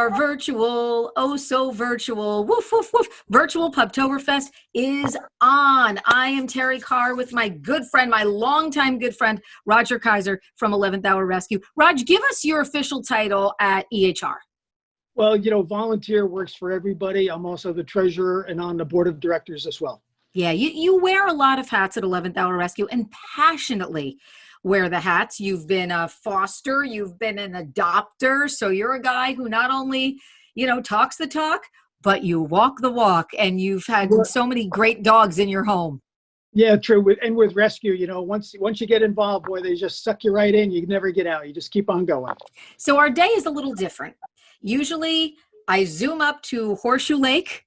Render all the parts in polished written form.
are virtual, oh so virtual, woof, woof, woof. Virtual Puptoberfest is on. I am Terry Carr with my good friend, my longtime good friend, Roger Kaiser from 11th Hour Rescue. Raj, give us your official title at EHR. Well, volunteer works for everybody. I'm also the treasurer and on the board of directors as well. Yeah, you wear a lot of hats at 11th Hour Rescue and passionately wear the hats. You've been a foster, you've been an adopter. So you're a guy who not only, talks the talk, but you walk the walk, and you've had so many great dogs in your home. Yeah, true. With rescue, once you get involved, boy, they just suck you right in. You can never get out. You just keep on going. So our day is a little different. Usually I zoom up to Horseshoe Lake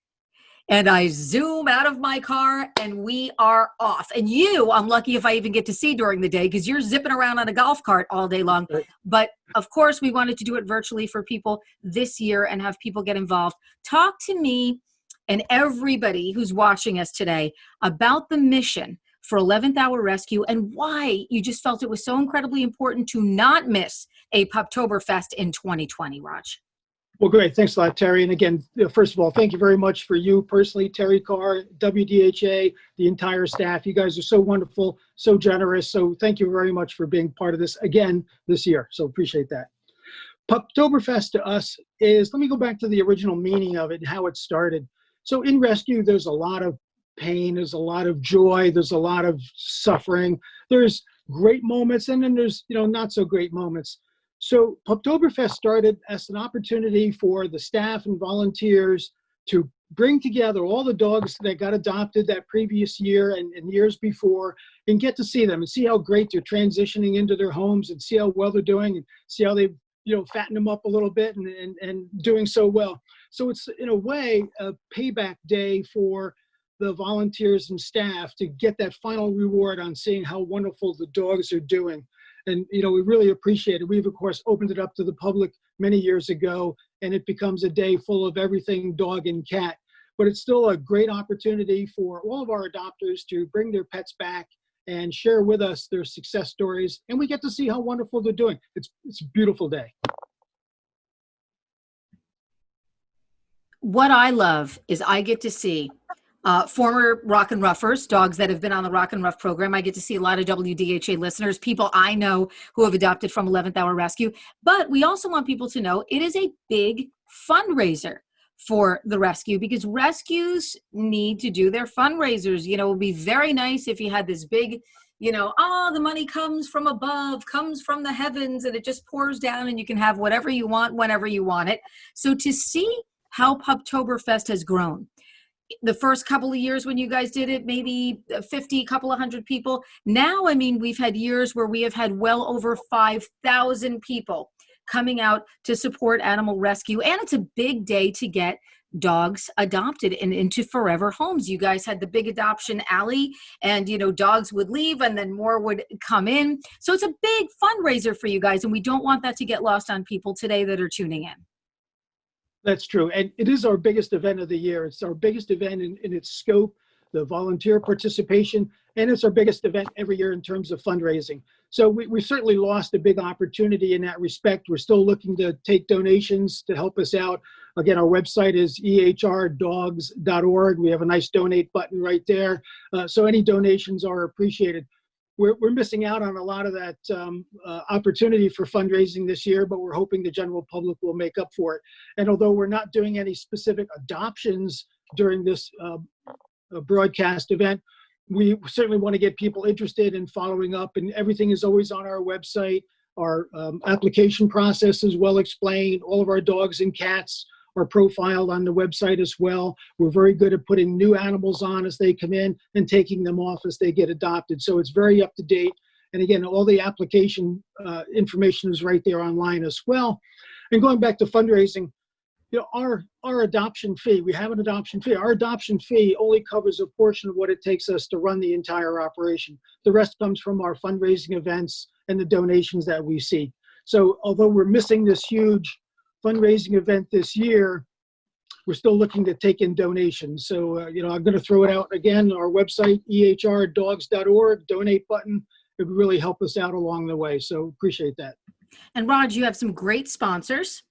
and I zoom out of my car and we are off. And I'm lucky if I even get to see during the day because you're zipping around on a golf cart all day long. Right. But of course, we wanted to do it virtually for people this year and have people get involved. Talk to me and everybody who's watching us today about the mission for 11th Hour Rescue and why you just felt it was so incredibly important to not miss a Puptoberfest in 2020, Raj. Well, great. Thanks a lot, Terry. And again, first of all, thank you very much for you personally, Terry Carr, WDHA, the entire staff. You guys are so wonderful, so generous. So thank you very much for being part of this again this year. So appreciate that. Puptoberfest to us is, let me go back to the original meaning of it and how it started. So in rescue, there's a lot of pain, there's a lot of joy, there's a lot of suffering. There's great moments and then there's, not so great moments. So Puptoberfest started as an opportunity for the staff and volunteers to bring together all the dogs that got adopted that previous year and years before and get to see them and see how great they're transitioning into their homes and see how well they're doing and see how they fatten them up a little bit and doing so well. So it's in a way a payback day for the volunteers and staff to get that final reward on seeing how wonderful the dogs are doing. And, we really appreciate it. We've, of course, opened it up to the public many years ago, and it becomes a day full of everything dog and cat. But it's still a great opportunity for all of our adopters to bring their pets back and share with us their success stories. And we get to see how wonderful they're doing. It's a beautiful day. What I love is I get to see former Rock and Ruffers, dogs that have been on the Rock and Ruff program. I get to see a lot of WDHA listeners, people I know who have adopted from 11th Hour Rescue. But we also want people to know it is a big fundraiser for the rescue because rescues need to do their fundraisers. It would be very nice if you had this big, the money comes from above, comes from the heavens, and it just pours down and you can have whatever you want, whenever you want it. So to see how Puptoberfest has grown, the first couple of years when you guys did it, maybe 50, couple of hundred people. Now, we've had years where we have had well over 5,000 people coming out to support animal rescue. And it's a big day to get dogs adopted and into forever homes. You guys had the big adoption alley and, dogs would leave and then more would come in. So it's a big fundraiser for you guys. And we don't want that to get lost on people today that are tuning in. That's true. And it is our biggest event of the year. It's our biggest event in its scope, the volunteer participation, and it's our biggest event every year in terms of fundraising. So we certainly lost a big opportunity in that respect. We're still looking to take donations to help us out. Again, our website is ehrdogs.org. We have a nice donate button right there. So any donations are appreciated. We're missing out on a lot of that opportunity for fundraising this year, but we're hoping the general public will make up for it. And although we're not doing any specific adoptions during this broadcast event, we certainly want to get people interested in following up, and everything is always on our website. Our application process is well explained. All of our dogs and cats are profiled on the website as well. We're very good at putting new animals on as they come in and taking them off as they get adopted. So it's very up to date. And again, all the application information is right there online as well. And going back to fundraising, our adoption fee, we have an adoption fee. Our adoption fee only covers a portion of what it takes us to run the entire operation. The rest comes from our fundraising events and the donations that we seek. So although we're missing this huge fundraising event this year, we're still looking to take in donations. So, I'm going to throw it out again, our website, ehrdogs.org, donate button. It would really help us out along the way. So appreciate that. And Raj, you have some great sponsors.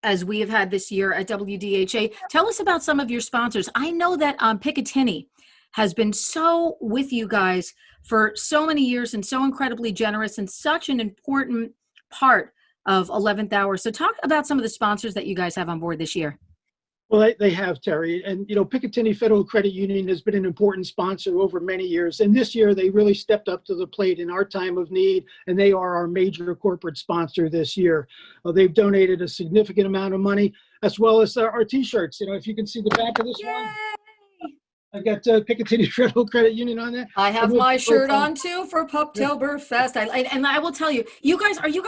as we have had this year at WDHA. Tell us about some of your sponsors. I know that Picatinny has been so with you guys for so many years and so incredibly generous and such an important part of 11th Hour. So talk about some of the sponsors that you guys have on board this year. Well, they have, Terry. And, Picatinny Federal Credit Union has been an important sponsor over many years. And this year, they really stepped up to the plate in our time of need, and they are our major corporate sponsor this year. They've donated a significant amount of money, as well as our T-shirts. If you can see the back of this one, I got Picatinny Federal Credit Union on there. I have my shirt on too for Puptoberfest. And I will tell you, are you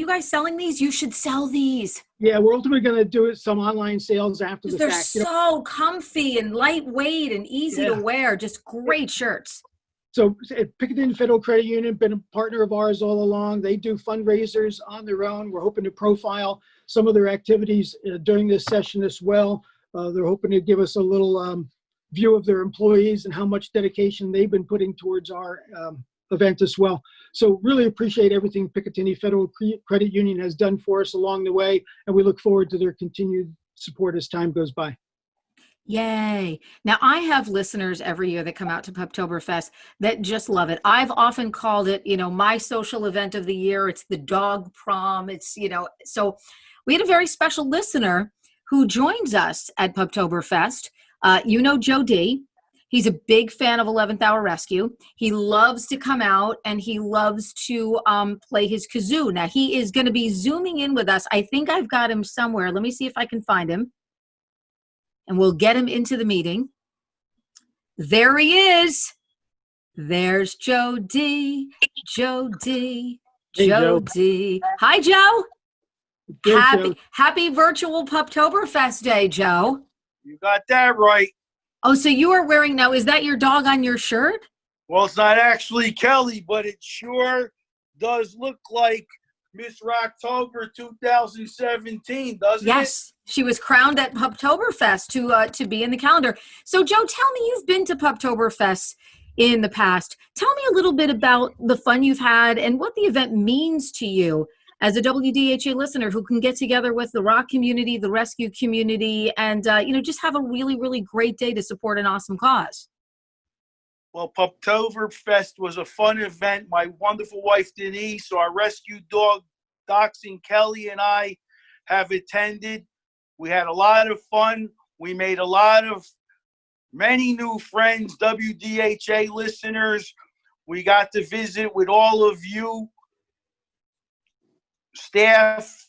guys selling these? You should sell these. Yeah, we're ultimately going to do some online sales after the fact. fact. They're so comfy and lightweight and easy to wear. Just great shirts. So Picatinny Federal Credit Union, been a partner of ours all along. They do fundraisers on their own. We're hoping to profile some of their activities during this session as well. They're hoping to give us a little view of their employees and how much dedication they've been putting towards our event as well. So really appreciate everything Picatinny Federal Credit Union has done for us along the way, and we look forward to their continued support as time goes by. Yay. Now, I have listeners every year that come out to Puptoberfest that just love it. I've often called it, my social event of the year. It's the dog prom. It's, so we had a very special listener who joins us at Puptoberfest. Joe D. He's a big fan of 11th Hour Rescue. He loves to come out and he loves to play his kazoo. Now, he is going to be Zooming in with us. I think I've got him somewhere. Let me see if I can find him. And we'll get him into the meeting. There he is. There's Joe D. Joe D. Hey, Joe Joe. D. Hi, Joe. Joe. Happy virtual Puptoberfest Day, Joe. You got that right. Oh, so you are wearing, now, is that your dog on your shirt? Well, it's not actually Kelly, but it sure does look like Miss Rocktober 2017, doesn't it? Yes, she was crowned at Puptoberfest to be in the calendar. So, Joe, tell me, you've been to Puptoberfest in the past. Tell me a little bit about the fun you've had and what the event means to you as a WDHA listener who can get together with the rock community, the rescue community, and just have a really, really great day to support an awesome cause. Well, Puptoberfest was a fun event. My wonderful wife, Denise, our rescue dog, Dachshund Kelly, and I have attended. We had a lot of fun. We made many new friends, WDHA listeners. We got to visit with all of you, staff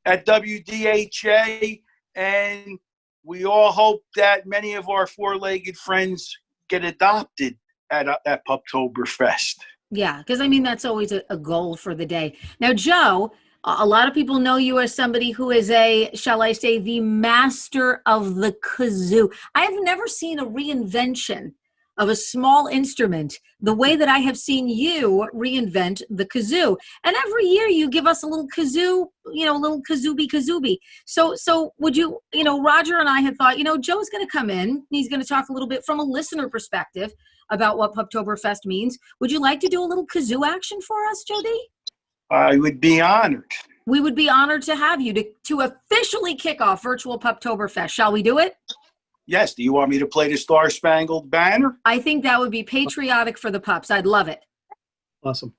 at WDHA, and we all hope that many of our four-legged friends get adopted at Puptoberfest. Yeah, because that's always a goal for the day. Now, Joe, a lot of people know you as somebody who is shall I say, the master of the kazoo. I have never seen a reinvention of a small instrument the way that I have seen you reinvent the kazoo. And every year you give us a little kazoo, a little kazooby. So would you, Roger and I had thought, Joe's going to come in. He's going to talk a little bit from a listener perspective about what Puptoberfest means. Would you like to do a little kazoo action for us, Jody? I would be honored. We would be honored to have you to officially kick off virtual Puptoberfest. Shall we do it? Yes. Do you want me to play the Star Spangled Banner? I think that would be patriotic for the pups. I'd love it. Awesome.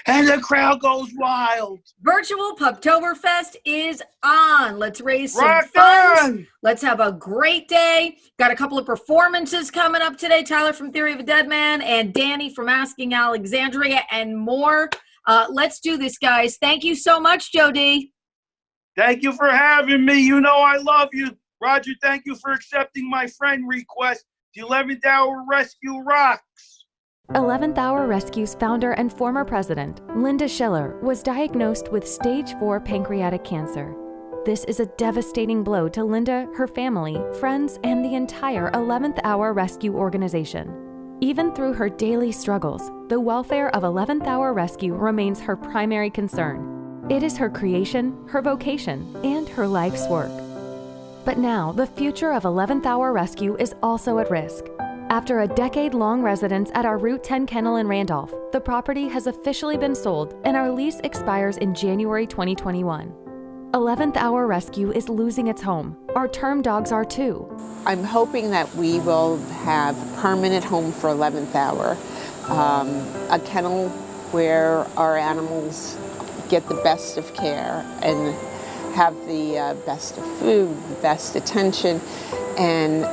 And the crowd goes wild. Virtual Puptoberfest is on. Let's raise some Rock funds. on! Let's have a great day. Got a couple of performances coming up today. Tyler from Theory of a Dead Man and Danny from Asking Alexandria and more. Let's do this, guys. Thank you so much, Jody. Thank you for having me. You know I love you. Roger, thank you for accepting my friend request. The 11th Hour Rescue rocks. 11th Hour Rescue's founder and former president, Linda Schiller, was diagnosed with stage 4 pancreatic cancer. This is a devastating blow to Linda, her family, friends, and the entire 11th Hour Rescue organization. Even through her daily struggles, the welfare of 11th Hour Rescue remains her primary concern. It is her creation, her vocation, and her life's work. But now, the future of 11th Hour Rescue is also at risk. After a decade-long residence at our Route 10 kennel in Randolph, the property has officially been sold and our lease expires in January 2021. 11th Hour Rescue is losing its home. Our term dogs are too. I'm hoping that we will have a permanent home for 11th Hour, a kennel where our animals get the best of care and have the best of food, the best attention, and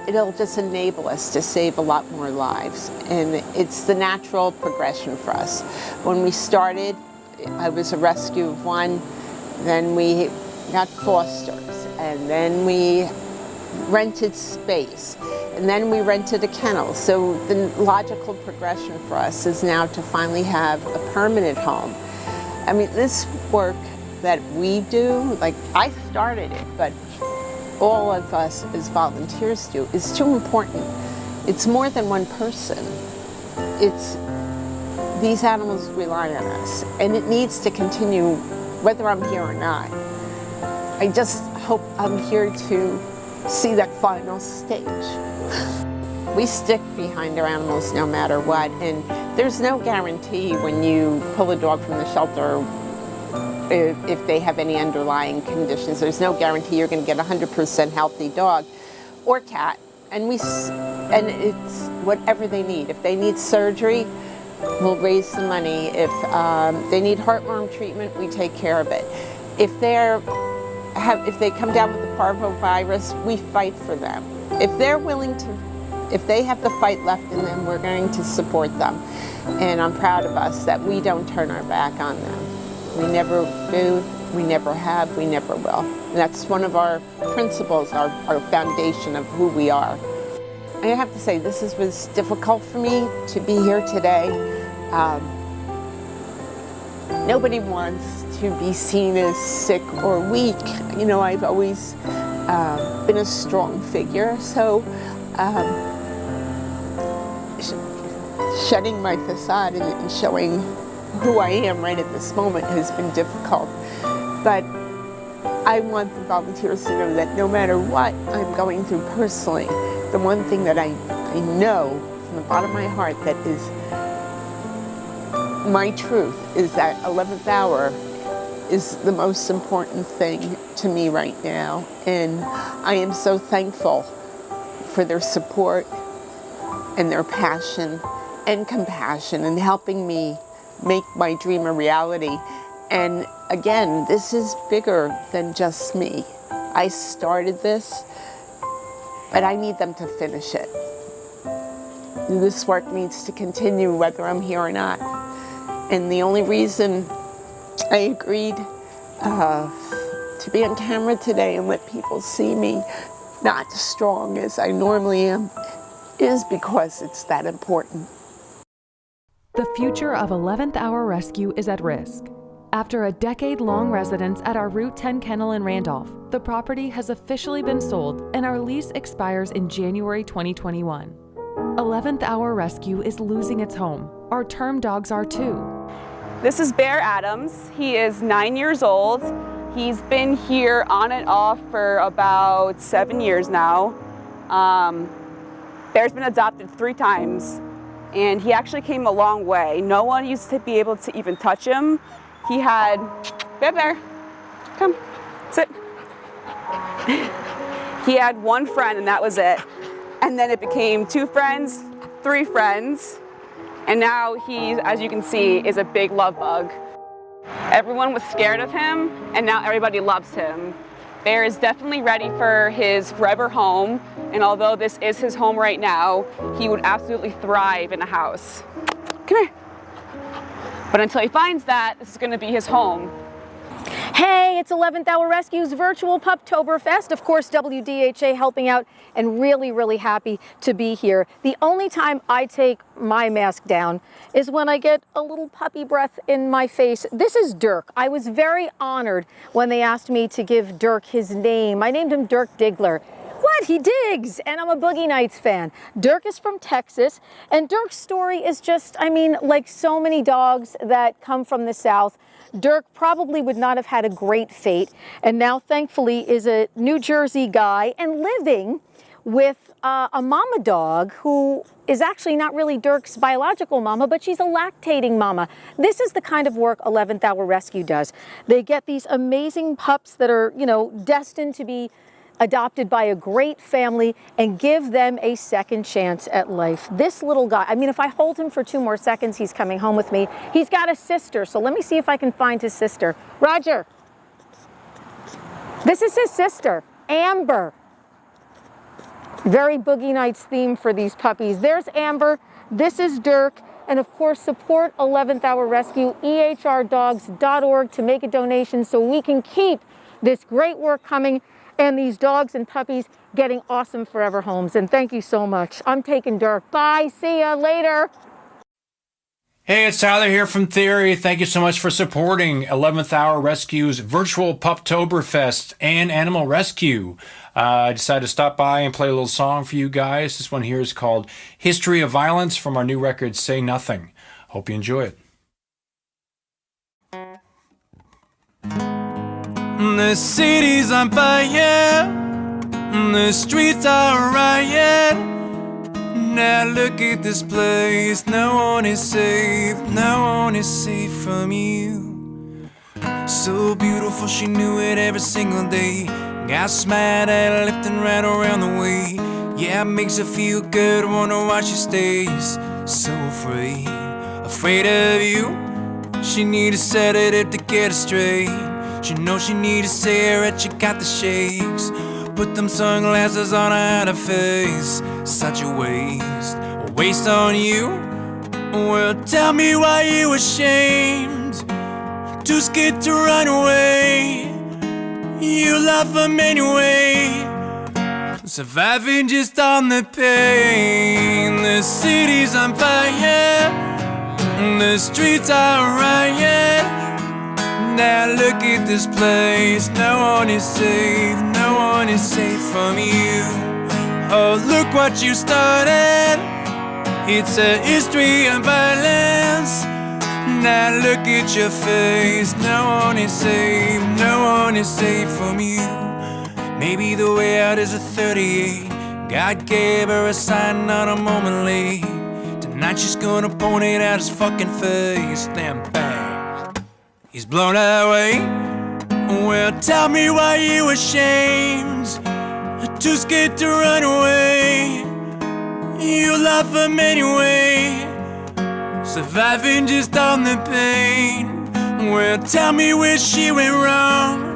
it'll just enable us to save a lot more lives. And it's the natural progression for us. When we started, I was a rescue of one, then we got fosters, and then we rented space, and then we rented a kennel. So the logical progression for us is now to finally have a permanent home. I mean, this work that we do, like I started it, but all of us as volunteers do, is too important. It's more than one person. These animals rely on us, and it needs to continue whether I'm here or not. I just hope I'm here to see that final stage. We stick behind our animals no matter what, and there's no guarantee when you pull a dog from the shelter if they have any underlying conditions. There's no guarantee you're going to get a 100% healthy dog or cat, and it's whatever they need. If they need surgery, we'll raise the money. If they need heartworm treatment, we take care of it. If they come down with the parvovirus, we fight for them. If they have the fight left in them, we're going to support them. And I'm proud of us that we don't turn our back on them. We never do, we never have, we never will. And that's one of our principles, our foundation of who we are. I have to say, this was difficult for me to be here today. Nobody wants to be seen as sick or weak. You know, I've always been a strong figure, so shedding my facade and showing who I am right at this moment has been difficult. But I want the volunteers to know that no matter what I'm going through personally, the one thing that I know from the bottom of my heart that is my truth is that 11th Hour is the most important thing to me right now. And I am so thankful for their support and their passion and compassion in helping me make my dream a reality. And again, this is bigger than just me. I started this, but I need them to finish it. This work needs to continue whether I'm here or not. And the only reason I agreed to be on camera today and let people see me not strong as I normally am is because it's that important. The future of 11th Hour Rescue is at risk. After a decade-long residence at our Route 10 kennel in Randolph, the property has officially been sold and our lease expires in January 2021. 11th Hour Rescue is losing its home. Our term dogs are too. This is Bear Adams. He is 9 years old. He's been here on and off for about 7 years now. Bear's been adopted 3 times. and he actually came a long way. No one used to be able to even touch him. He had, Bear, come, sit. He had one friend and that was it. And then it became 2 friends, 3 friends, and now he, as you can see, is a big love bug. Everyone was scared of him, and now everybody loves him. Bear is definitely ready for his forever home, and although this is his home right now, he would absolutely thrive in a house. Come here. But until he finds that, this is going to be his home. Hey, it's 11th Hour Rescue's virtual Puptoberfest. Of course, WDHA helping out, and really, really happy to be here. The only time I take my mask down is when I get a little puppy breath in my face. This is Dirk. I was very honored when they asked me to give Dirk his name. I named him Dirk Diggler. What? He digs! And I'm a Boogie Nights fan. Dirk is from Texas, and Dirk's story is just, I mean, like so many dogs that come from the South, Dirk probably would not have had a great fate, and now thankfully is a New Jersey guy and living with a mama dog who is actually not really Dirk's biological mama, but she's a lactating mama. This is the kind of work 11th Hour Rescue does. They get these amazing pups that are, you know, destined to be adopted by a great family and give them a second chance at life. This little guy, I mean, if I hold him for 2 more seconds, he's coming home with me. He's got a sister, so let me see if I can find his sister. Roger. This is his sister, Amber. Very Boogie Nights theme for these puppies. There's Amber, this is Dirk, and of course support 11th Hour Rescue, ehrdogs.org to make a donation so we can keep this great work coming and these dogs and puppies getting awesome forever homes. And thank you so much. I'm taking Dirk. Bye, see ya later. Hey, it's Tyler here from Theory. Thank you so much for supporting 11th Hour Rescue's virtual Puptoberfest and Animal Rescue. I decided to stop by and play a little song for you guys. This one here is called History of Violence from our new record, Say Nothing. Hope you enjoy it. The city's on fire, the streets are a riot. Now look at this place, no one is safe from you. So beautiful, she knew it every single day. Got smiled at left and right around the way. Yeah, it makes her feel good, wonder why she stays so afraid of you. She need a sedative to get her straight. She knows she need a cigarette, she got the shakes. Put them sunglasses on her face. Such a waste on you. Well, tell me why you ashamed, too scared to run away. You love them anyway, surviving just on the pain. The city's on fire, the streets are a riot. Now look at this place, no one is safe from you. Oh, look what you started, it's a history of violence. Now look at your face, no one is safe from you. Maybe the way out is a 38, God gave her a sign, not a moment late. Tonight she's gonna point it out his fucking face, then bang, he's blown away. Well, tell me why you ashamed, too scared to run away. You love him anyway, surviving just on the pain. Well, tell me where she went wrong.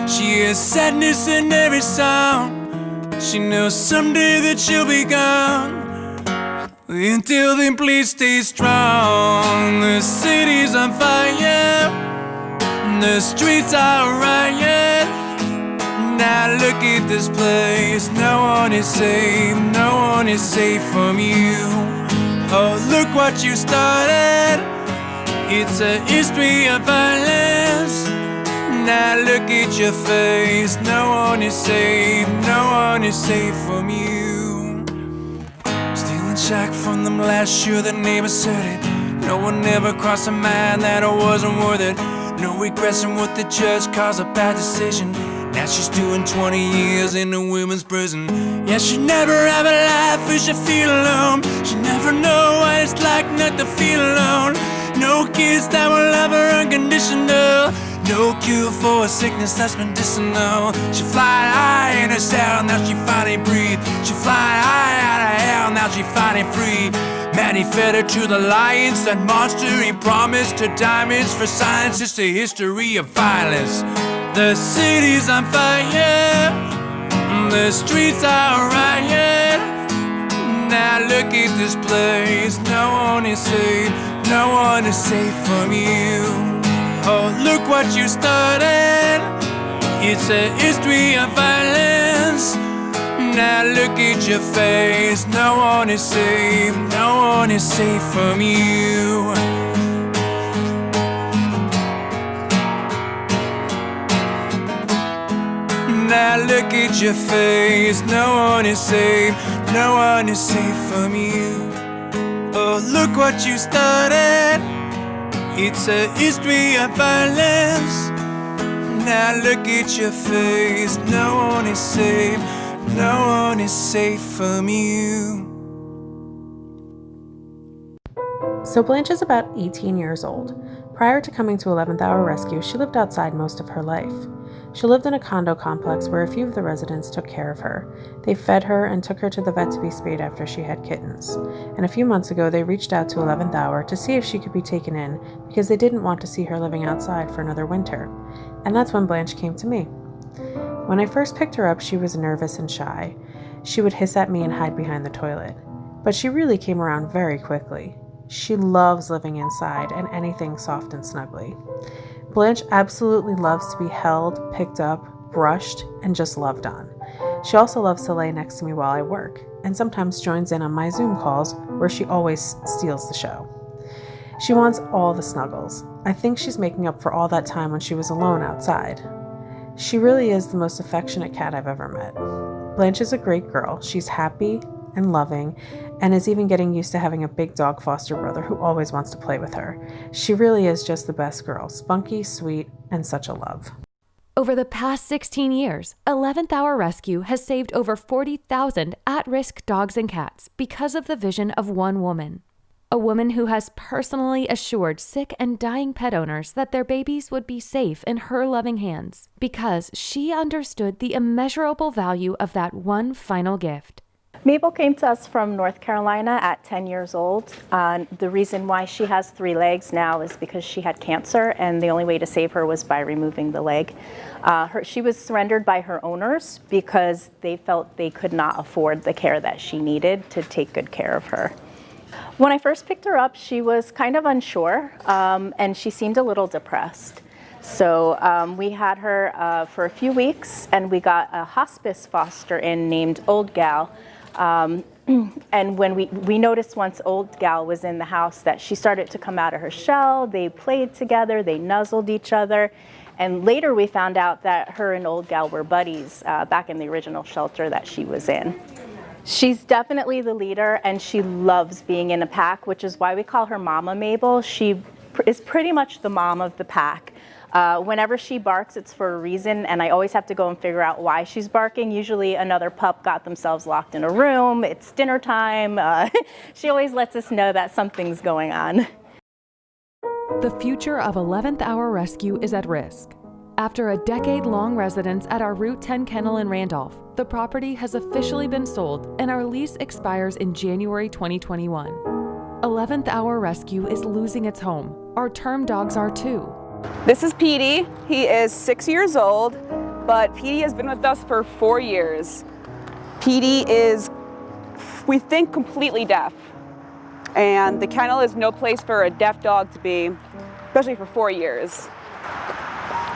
She has sadness in every song. She knows someday that she'll be gone. Until then, please stay strong. The city's on fire, the streets are a riot. Now look at this place, no one is safe from you. Oh, look what you started, it's a history of violence. Now look at your face, no one is safe from you. Still in shock from them last year, the neighbors said it. No one ever crossed her mind that I wasn't worth it. No regrets in what the judge calls a bad decision. Now she's doing 20 years in a women's prison. Yeah, she never have a life where she feel alone. She never know what it's like not to feel alone. No kids that will love her unconditional. No cure for a sickness that's medicinal. She fly high in her cell, now she finally breathe. She fly high out of hell, now she finally free. Man, he fed her to the lions, that monster he promised her diamonds for science. It's the history of violence. The city's on fire, the streets are riot. Now look at this place, no one is safe, no one is safe from you. Oh, look what you started. It's a history of violence. Now look at your face. No one is safe. No one is safe from you. Now look at your face. No one is safe. No one is safe from you. Oh, look what you started. It's a history of violence. Now look at your face. No one is safe. No one is safe from you. So Blanche is about 18 years old. Prior to coming to 11th Hour Rescue, she lived outside most of her life. She lived in a condo complex where a few of the residents took care of her. They fed her and took her to the vet to be spayed after she had kittens. And a few months ago, they reached out to 11th Hour to see if she could be taken in because they didn't want to see her living outside for another winter. And that's when Blanche came to me. When I first picked her up, she was nervous and shy. She would hiss at me and hide behind the toilet. But she really came around very quickly. She loves living inside and anything soft and snuggly. Blanche absolutely loves to be held, picked up, brushed, and just loved on. She also loves to lay next to me while I work, and sometimes joins in on my Zoom calls where she always steals the show. She wants all the snuggles. I think she's making up for all that time when she was alone outside. She really is the most affectionate cat I've ever met. Blanche is a great girl. She's happy and loving, and is even getting used to having a big dog foster brother who always wants to play with her. She really is just the best girl, spunky, sweet, and such a love. Over the past 16 years, 11th Hour Rescue has saved over 40,000 at-risk dogs and cats because of the vision of one woman. A woman who has personally assured sick and dying pet owners that their babies would be safe in her loving hands because she understood the immeasurable value of that one final gift. Mabel came to us from North Carolina at 10 years old. The reason why she has 3 legs now is because she had cancer, and the only way to save her was by removing the leg. She was surrendered by her owners because they felt they could not afford the care that she needed to take good care of her. When I first picked her up, she was kind of unsure, and she seemed a little depressed. So we had her for a few weeks, and we got a hospice foster in named Old Gal. And when we noticed once Old Gal was in the house that she started to come out of her shell. They played together, they nuzzled each other, and later we found out that her and Old Gal were buddies back in the original shelter that she was in. She's definitely the leader, and she loves being in a pack, which is why we call her Mama Mabel. She is pretty much the mom of the pack. Whenever she barks, it's for a reason, and I always have to go and figure out why she's barking. Usually another pup got themselves locked in a room, it's dinner time. She always lets us know that something's going on. The future of 11th Hour Rescue is at risk. After a decade-long residence at our Route 10 kennel in Randolph, the property has officially been sold and our lease expires in January 2021. 11th Hour Rescue is losing its home. Our term dogs are too. This is Petey. He is 6 years old, but Petey has been with us for 4 years. Petey is, we think, completely deaf. And the kennel is no place for a deaf dog to be, especially for 4 years.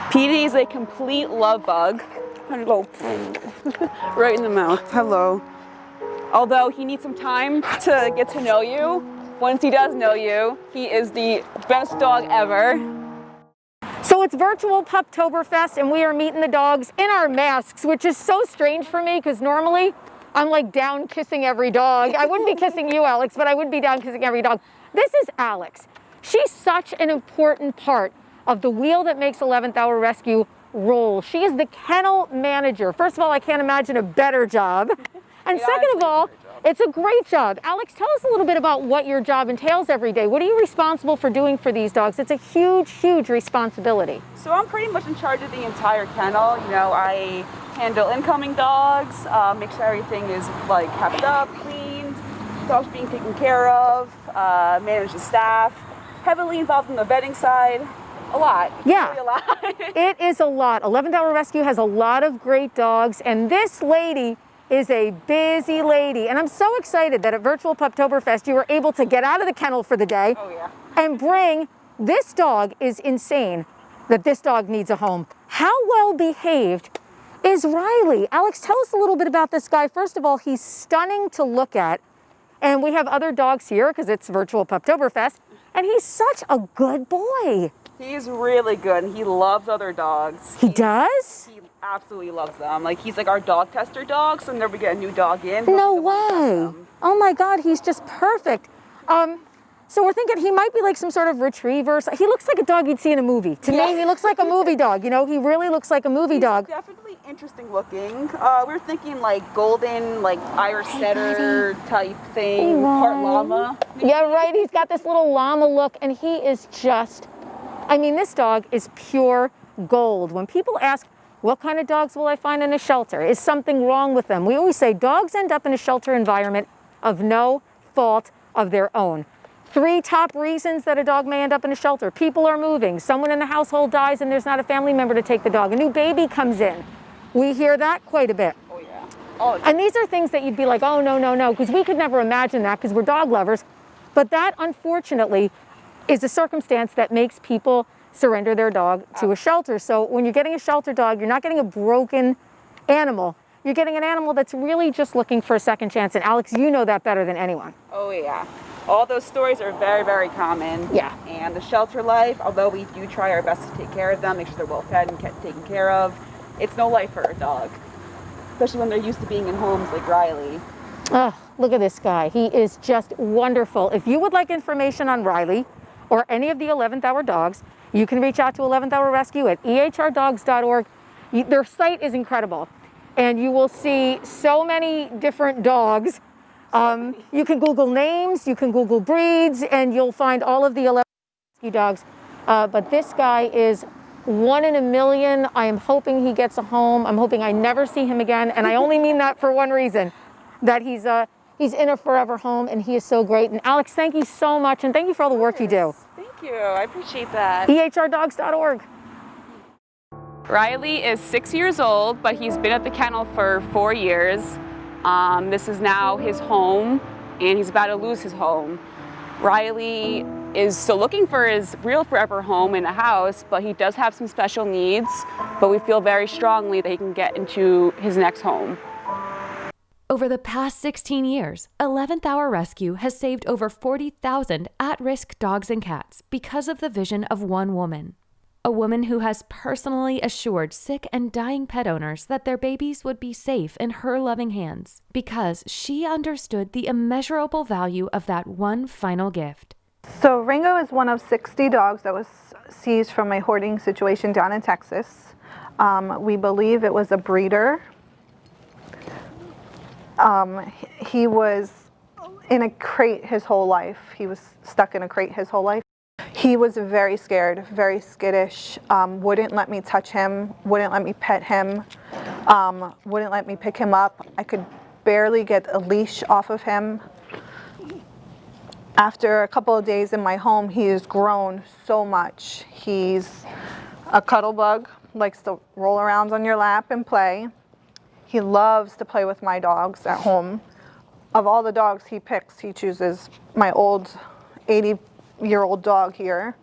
Petey is a complete love bug. Hello. Right in the mouth. Hello. Although he needs some time to get to know you, once he does know you, he is the best dog ever. So it's virtual Puptoberfest, and we are meeting the dogs in our masks, which is so strange for me because normally I'm like down kissing every dog. I wouldn't be kissing you, Alex, but I would be down kissing every dog. This is Alex. She's such an important part of the wheel that makes 11th Hour Rescue role. She is the kennel manager. First of all, I can't imagine a better job. And second of all, it's a great job. Alex, tell us a little bit about what your job entails every day. What are you responsible for doing for these dogs? It's a huge, huge responsibility. So I'm pretty much in charge of the entire kennel. You know, I handle incoming dogs, make sure everything is like kept up, cleaned, dogs being taken care of, manage the staff, heavily involved in the vetting side. A lot. Yeah, really a lot. It is a lot. 11th Hour Rescue has a lot of great dogs, and this lady is a busy lady. And I'm so excited that at Virtual Puptoberfest you were able to get out of the kennel for the day and bring this dog. Is insane that this dog needs a home. How well behaved is Riley? Alex, tell us a little bit about this guy. First of all, he's stunning to look at. And we have other dogs here because it's Virtual Puptoberfest. And he's such a good boy. He's really good, and he loves other dogs. He does? He absolutely loves them. Like, he's like our dog tester dog, so whenever we get a new dog in, no way. Oh my God, he's just perfect. So we're thinking he might be like some sort of retriever. He looks like a dog you'd see in a movie. To me, he looks like a movie dog. You know, he really looks like a movie dog. Definitely interesting looking. We're thinking like golden, like Irish setter type thing, part llama. Yeah, right. He's got this little llama look, and he is just, I mean, this dog is pure gold. When people ask, what kind of dogs will I find in a shelter? Is something wrong with them? We always say dogs end up in a shelter environment of no fault of their own. 3 top reasons that a dog may end up in a shelter. People are moving, someone in the household dies and there's not a family member to take the dog. A new baby comes in. We hear that quite a bit. Oh yeah. Oh, and these are things that you'd be like, oh no, no, no, because we could never imagine that because we're dog lovers. But that, unfortunately, is a circumstance that makes people surrender their dog to a shelter. So when you're getting a shelter dog, you're not getting a broken animal. You're getting an animal that's really just looking for a second chance. And Alex, you know that better than anyone. Oh yeah. All those stories are very, very common. Yeah. And the shelter life, although we do try our best to take care of them, make sure they're well fed and kept taken care of, it's no life for a dog. Especially when they're used to being in homes like Riley. Oh, look at this guy. He is just wonderful. If you would like information on Riley or any of the 11th Hour dogs, you can reach out to 11th Hour Rescue at ehrdogs.org. Their site is incredible. And you will see so many different dogs. You can Google names, you can Google breeds, and you'll find all of the 11 rescue dogs. But this guy is 1 in a million. I am hoping he gets a home. I'm hoping I never see him again. And I only mean that for one reason, that he's in a forever home, and he is so great. And Alex, thank you so much, and thank you for all the work you do. Thank you, I appreciate that. ehrdogs.org. Riley is 6 years old, but he's been at the kennel for 4 years. This is now his home, and he's about to lose his home. Riley is still looking for his real forever home in a house, but he does have some special needs, but we feel very strongly that he can get into his next home. Over the past 16 years, 11th Hour Rescue has saved over 40,000 at-risk dogs and cats because of the vision of one woman. A woman who has personally assured sick and dying pet owners that their babies would be safe in her loving hands because she understood the immeasurable value of that one final gift. So Ringo is one of 60 dogs that was seized from a hoarding situation down in Texas. We believe it was a breeder. He was in a crate his whole life. He was stuck in a crate his whole life. He was very scared, very skittish, wouldn't let me touch him, wouldn't let me pet him, wouldn't let me pick him up. I could barely get a leash off of him. After a couple of days in my home, he has grown so much. He's a cuddle bug, likes to roll around on your lap and play. He loves to play with my dogs at home. Of all the dogs he picks, he chooses my old 80-year-old dog here.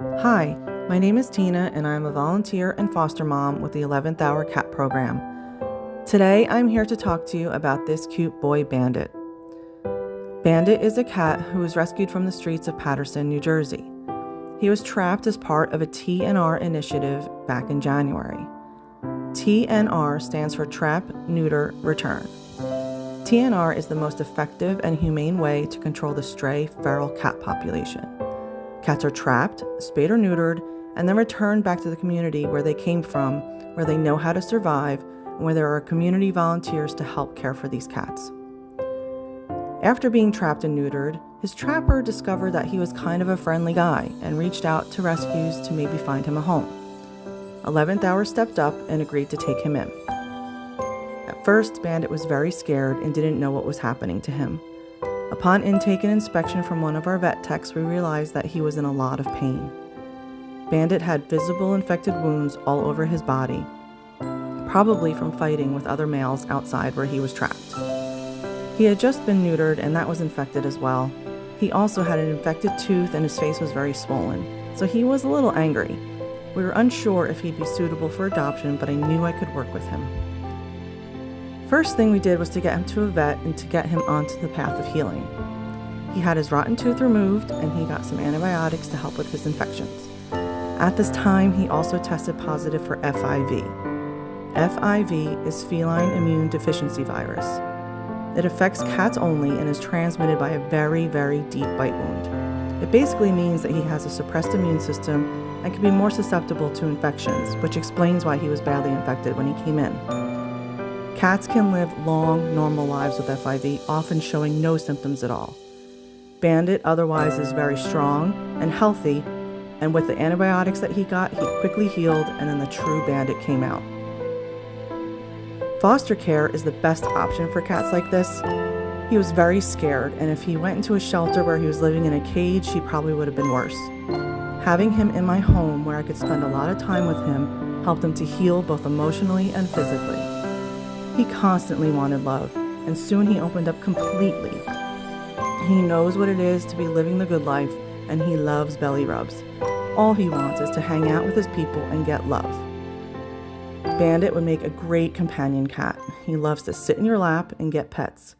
Hi, my name is Tina, and I'm a volunteer and foster mom with the 11th Hour Cat Program. Today, I'm here to talk to you about this cute boy, Bandit. Bandit is a cat who was rescued from the streets of Paterson, New Jersey. He was trapped as part of a TNR initiative back in January. TNR stands for Trap, Neuter, Return. TNR is the most effective and humane way to control the stray feral cat population. Cats are trapped, spayed or neutered, and then return back to the community where they came from, where they know how to survive, and where there are community volunteers to help care for these cats. After being trapped and neutered, his trapper discovered that he was kind of a friendly guy and reached out to rescues to maybe find him a home. 11th Hour stepped up and agreed to take him in. At first, Bandit was very scared and didn't know what was happening to him. Upon intake and inspection from one of our vet techs, we realized that he was in a lot of pain. Bandit had visible infected wounds all over his body, probably from fighting with other males outside where he was trapped. He had just been neutered and that was infected as well. He also had an infected tooth and his face was very swollen, so he was a little angry. We were unsure if he'd be suitable for adoption, but I knew I could work with him. First thing we did was to get him to a vet and to get him onto the path of healing. He had his rotten tooth removed and he got some antibiotics to help with his infections. At this time, he also tested positive for FIV. FIV is feline immune deficiency virus. It affects cats only and is transmitted by a very, very deep bite wound. It basically means that he has a suppressed immune system and can be more susceptible to infections, which explains why he was badly infected when he came in. Cats can live long, normal lives with FIV, often showing no symptoms at all. Bandit otherwise is very strong and healthy, and with the antibiotics that he got, he quickly healed, and then the true Bandit came out. Foster care is the best option for cats like this. He was very scared, and if he went into a shelter where he was living in a cage, he probably would have been worse. Having him in my home where I could spend a lot of time with him helped him to heal both emotionally and physically. He constantly wanted love, and soon he opened up completely. He knows what it is to be living the good life, and he loves belly rubs. All he wants is to hang out with his people and get love. Bandit would make a great companion cat. He loves to sit in your lap and get pets.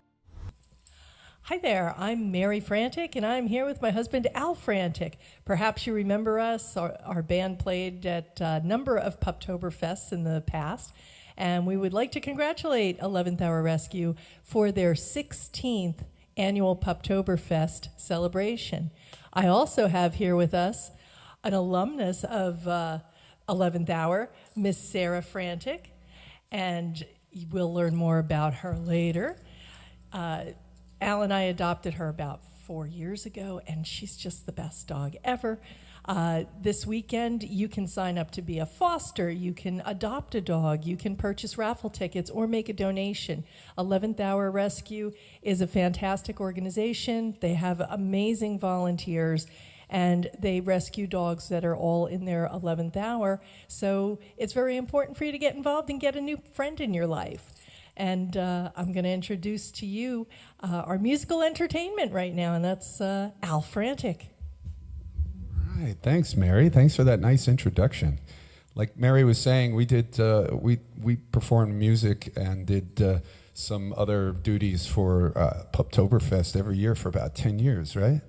Hi there, I'm Mary Frantik, and I'm here with my husband, Al Frantik. Perhaps you remember us. Our band played at a number of Puptoberfests in the past, and we would like to congratulate 11th Hour Rescue for their 16th annual Puptoberfest celebration. I also have here with us an alumnus of 11th Hour, Miss Sarah Frantik, and we'll learn more about her later. Al and I adopted her about 4 years ago, and she's just the best dog ever. This weekend, you can sign up to be a foster, you can adopt a dog, you can purchase raffle tickets, or make a donation. 11th Hour Rescue is a fantastic organization. They have amazing volunteers, and they rescue dogs that are all in their 11th hour. So it's very important for you to get involved and get a new friend in your life. And I'm going to introduce to you our musical entertainment right now, and that's Al Frantik. All right, thanks, Mary. Thanks for that nice introduction. Like Mary was saying, we did we performed music and did some other duties for Puptoberfest every year for about 10 years, right?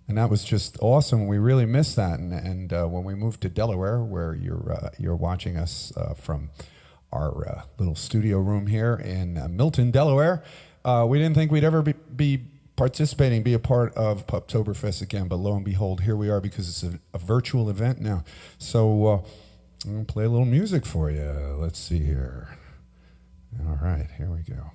And that was just awesome. We really missed that. And when we moved to Delaware, where you're watching us from our little studio room here in Milton, Delaware, we didn't think we'd ever be participating, be a part of Puptoberfest again. But lo and behold, here we are, because it's a virtual event now. So I'm going to play a little music for you. Let's see here. All right, here we go.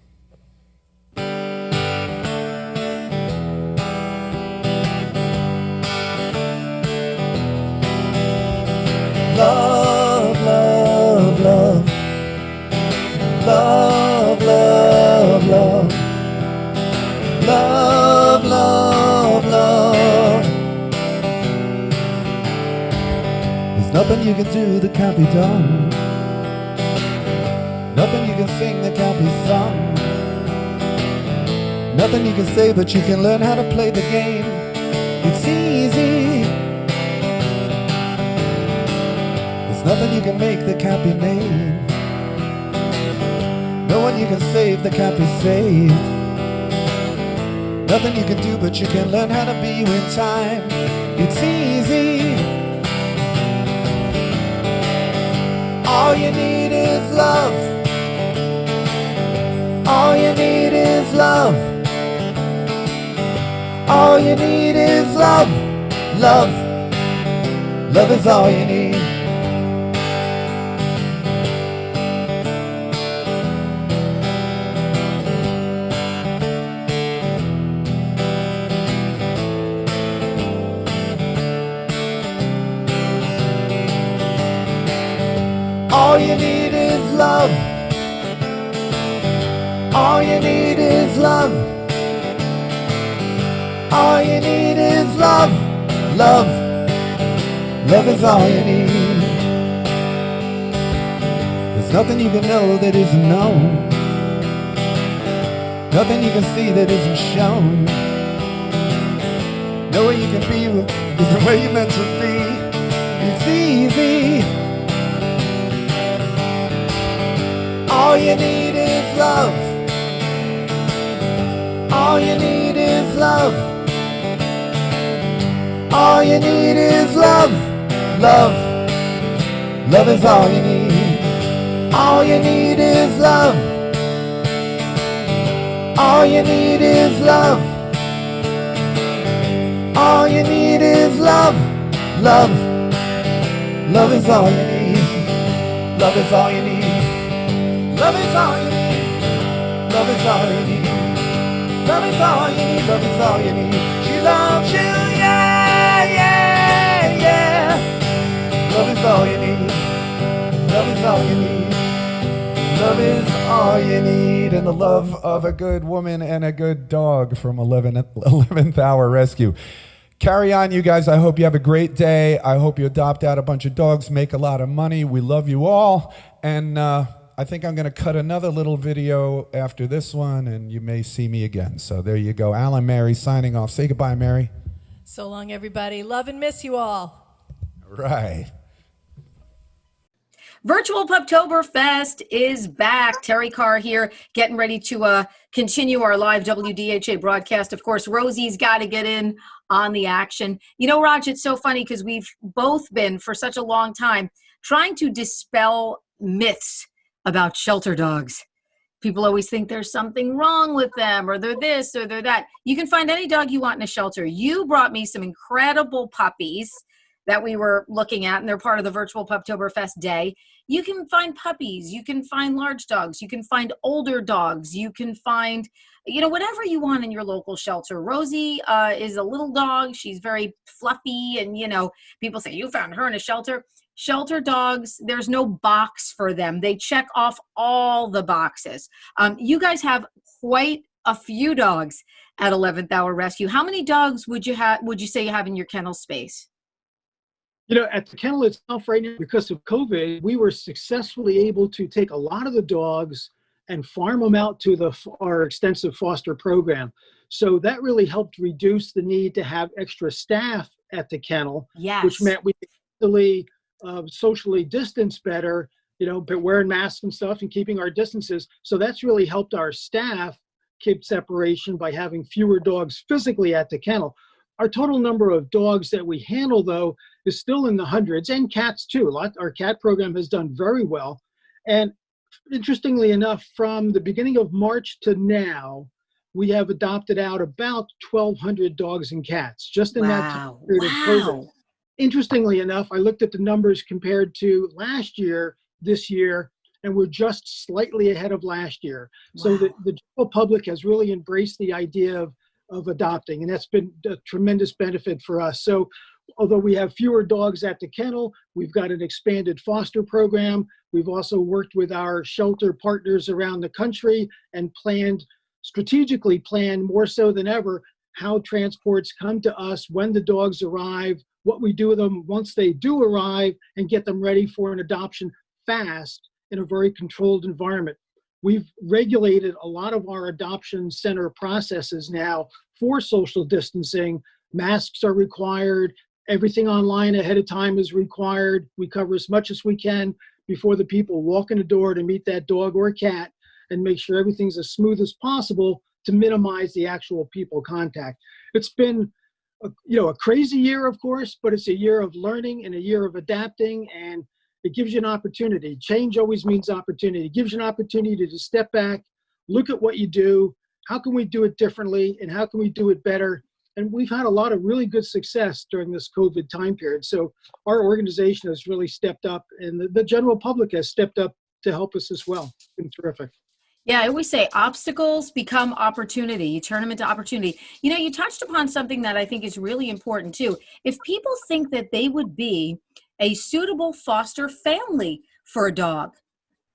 Love, love, love. Love, love, love. Love, love, love. There's nothing you can do that can't be done. Nothing you can sing that can't be sung. Nothing you can say, but you can learn how to play the game. It's easy. There's nothing you can make that can't be named. No one you can save that can't be saved. Nothing you can do, but you can learn how to be you in time. It's easy. All you need is love. All you need is love. All you need is love. Love. Love is all you need. All you need is love. All you need is love. All you need is love. Love. Love is all you need. There's nothing you can know that isn't known. Nothing you can see that isn't shown. No way you can be is the way you're meant to be. It's easy. All you need is love. All you need is love. All you need is love. Love. Love is all you need. All you need is love. All you need is love. All you need is love. Love. Love is all you need. Love is all you need. Love is all you need. Love is all you need. Love is all you need. Love is all you need. She loves you, yeah, yeah, yeah. Love is all you need. Love is all you need. Love is all you need. And the love of a good woman and a good dog from 11th Hour Rescue. Carry on, you guys. I hope you have a great day. I hope you adopt out a bunch of dogs, make a lot of money. We love you all. And I think I'm going to cut another little video after this one, and you may see me again. So there you go. Alan, Mary, signing off. Say goodbye, Mary. So long, everybody. Love and miss you all. All right. Virtual Puptoberfest is back. Terry Carr here, getting ready to continue our live WDHA broadcast. Of course, Rosie's got to get in on the action. You know, Raj, it's so funny because we've both been, for such a long time, trying to dispel myths about shelter dogs. People always think there's something wrong with them, or they're this, or they're that. You can find any dog you want in a shelter. You brought me some incredible puppies that we were looking at, and they're part of the Virtual Puptoberfest Day. You can find puppies, you can find large dogs, you can find older dogs, you can find, you know, whatever you want in your local shelter. Rosie is a little dog. She's very fluffy, and, you know, people say, you found her in a shelter. Shelter dogs, there's no box for them. They check off all the boxes. You guys have quite a few dogs at 11th Hour Rescue. How many dogs would you say you have in your kennel space? You know, at the kennel itself right now, because of COVID, we were successfully able to take a lot of the dogs and farm them out to our extensive foster program. So that really helped reduce the need to have extra staff at the kennel, yes, which meant we could easily socially distance better, you know, but wearing masks and stuff and keeping our distances. So that's really helped our staff keep separation by having fewer dogs physically at the kennel. Our total number of dogs that we handle, though, is still in the hundreds, and cats too. Our cat program has done very well. And interestingly enough, from the beginning of March to now, we have adopted out about 1,200 dogs and cats just in that time period of COVID. Interestingly enough, I looked at the numbers compared to last year, this year, and we're just slightly ahead of last year. So the general public has really embraced the idea of adopting, and that's been a tremendous benefit for us. So although we have fewer dogs at the kennel, we've got an expanded foster program. We've also worked with our shelter partners around the country and strategically planned more so than ever how transports come to us, when the dogs arrive, what we do with them once they do arrive, and get them ready for an adoption fast in a very controlled environment. We've regulated a lot of our adoption center processes now for social distancing. Masks are required. Everything online ahead of time is required. We cover as much as we can before the people walk in the door to meet that dog or cat, and make sure everything's as smooth as possible to minimize the actual people contact. It's been a crazy year, of course, but it's a year of learning and a year of adapting, and it gives you an opportunity. Change always means opportunity. It gives you an opportunity to step back, look at what you do, how can we do it differently, and how can we do it better? And we've had a lot of really good success during this COVID time period. So our organization has really stepped up, and the general public has stepped up to help us as well. It's been terrific. Yeah, I always say obstacles become opportunity. You turn them into opportunity. You know, you touched upon something that I think is really important too. If people think that they would be a suitable foster family for a dog.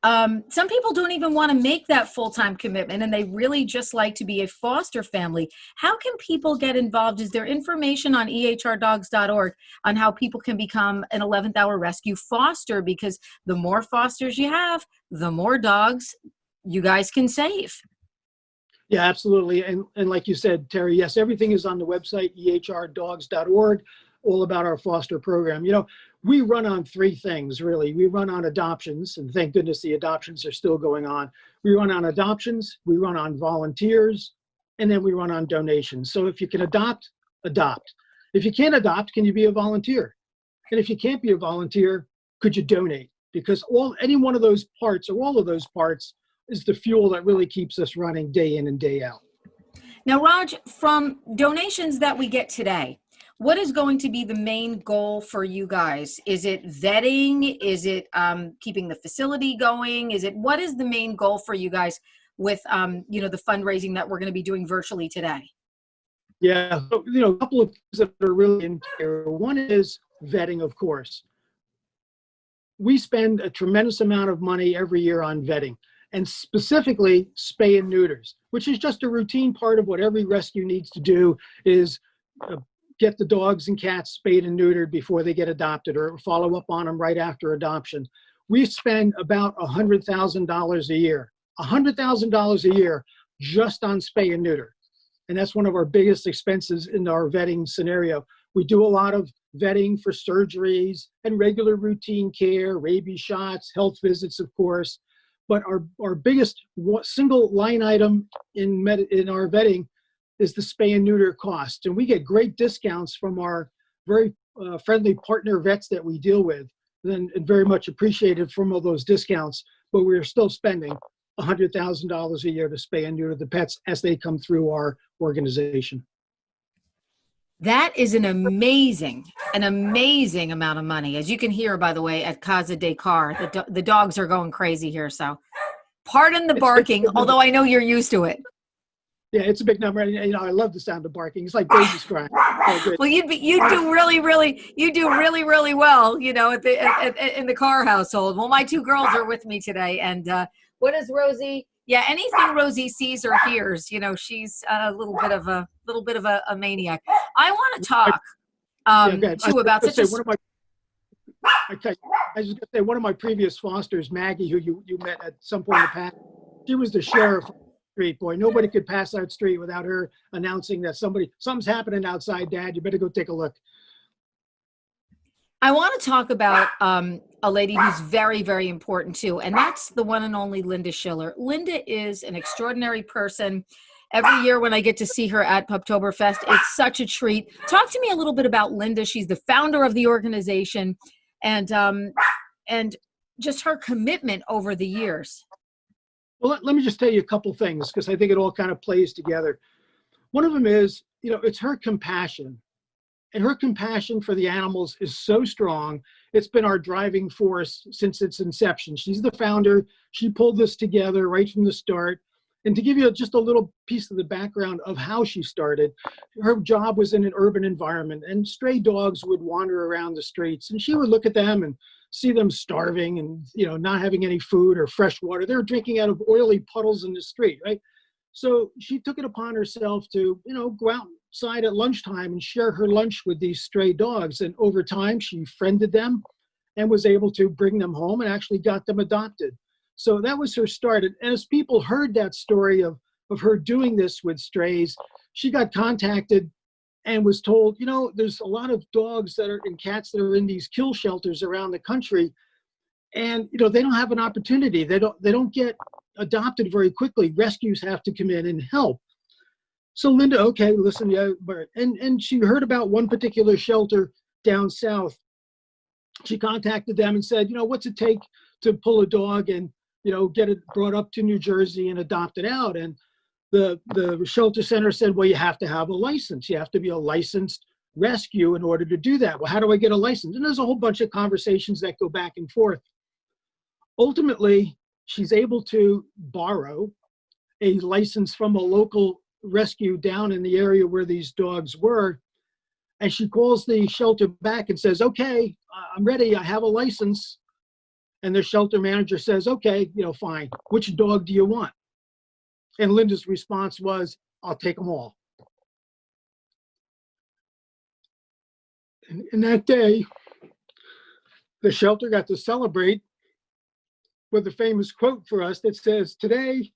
Some people don't even want to make that full-time commitment, and they really just like to be a foster family. How can people get involved? Is there information on ehrdogs.org on how people can become an 11th hour rescue foster? Because the more fosters you have, the more dogs you guys can save. Yeah, absolutely. And like you said, Terry, yes, everything is on the website, ehrdogs.org, all about our foster program. You know, we run on three things, really. We run on adoptions, and thank goodness the adoptions are still going on. We run on adoptions, we run on volunteers, and then we run on donations. So if you can adopt, adopt. If you can't adopt, can you be a volunteer? And if you can't be a volunteer, could you donate? Because any one of those parts or all of those parts is the fuel that really keeps us running day in and day out. Now, Raj, from donations that we get today, what is going to be the main goal for you guys? Is it vetting? Is it keeping the facility going? What is the main goal for you guys with, the fundraising that we're going to be doing virtually today? Yeah, so, a couple of things that are really in here. One is vetting, of course. We spend a tremendous amount of money every year on vetting, and specifically spay and neuters, which is just a routine part of what every rescue needs to do, is get the dogs and cats spayed and neutered before they get adopted, or follow up on them right after adoption. We spend about $100,000 a year, $100,000 a year just on spay and neuter. And that's one of our biggest expenses in our vetting scenario. We do a lot of vetting for surgeries and regular routine care, rabies shots, health visits, of course. But our biggest single line item in our vetting is the spay and neuter cost. And we get great discounts from our very friendly partner vets that we deal with, and very much appreciated from all those discounts. But we're still spending $100,000 a year to spay and neuter the pets as they come through our organization. That is an amazing amount of money. As you can hear, by the way, at Casa de Carr, the dogs are going crazy here. So pardon the barking, although I know you're used to it. Yeah, it's a big number. And, I love the sound of barking. It's like babies crying. Well, you do really well, in the Carr household. Well, my two girls are with me today, and what is Rosie? Yeah, anything Rosie sees or hears, she's a little bit of a maniac. I want to talk too about such a. I was just gonna say, one of my previous fosters, Maggie, who you met at some point in the past, she was the sheriff of the street. Boy, nobody could pass that street without her announcing that something's happening outside, Dad. You better go take a look. I want to talk about a lady who's very, very important too, and that's the one and only Linda Schiller. Linda is an extraordinary person. Every year when I get to see her at Puptoberfest, it's such a treat. Talk to me a little bit about Linda. She's the founder of the organization, and just her commitment over the years. Well, let me just tell you a couple things, because I think it all kind of plays together. One of them is, it's her compassion. And her compassion for the animals is so strong. It's been our driving force since its inception. She's the founder. She pulled this together right from the start. And to give you just a little piece of the background of how she started, her job was in an urban environment, and stray dogs would wander around the streets, and she would look at them and see them starving and, not having any food or fresh water. They're drinking out of oily puddles in the street, right? So she took it upon herself to, go outside at lunchtime and share her lunch with these stray dogs. And over time, she friended them and was able to bring them home and actually got them adopted. So that was her start. And as people heard that story of her doing this with strays, she got contacted and was told, there's a lot of dogs and cats that are in these kill shelters around the country. And, they don't have an opportunity. They don't get adopted very quickly. Rescues have to come in and help. So Linda, okay, listen, yeah, and she heard about one particular shelter down south. She contacted them and said, what's it take to pull a dog and, get it brought up to New Jersey and adopt it out? And the shelter center said, well, you have to have a license. You have to be a licensed rescue in order to do that. Well, how do I get a license? And there's a whole bunch of conversations that go back and forth. Ultimately, she's able to borrow a license from a local rescue down in the area where these dogs were. And she calls the shelter back and says, okay, I'm ready. I have a license. And the shelter manager says, okay, fine. Which dog do you want? And Linda's response was, I'll take them all. And that day, the shelter got to celebrate with a famous quote for us that says, today,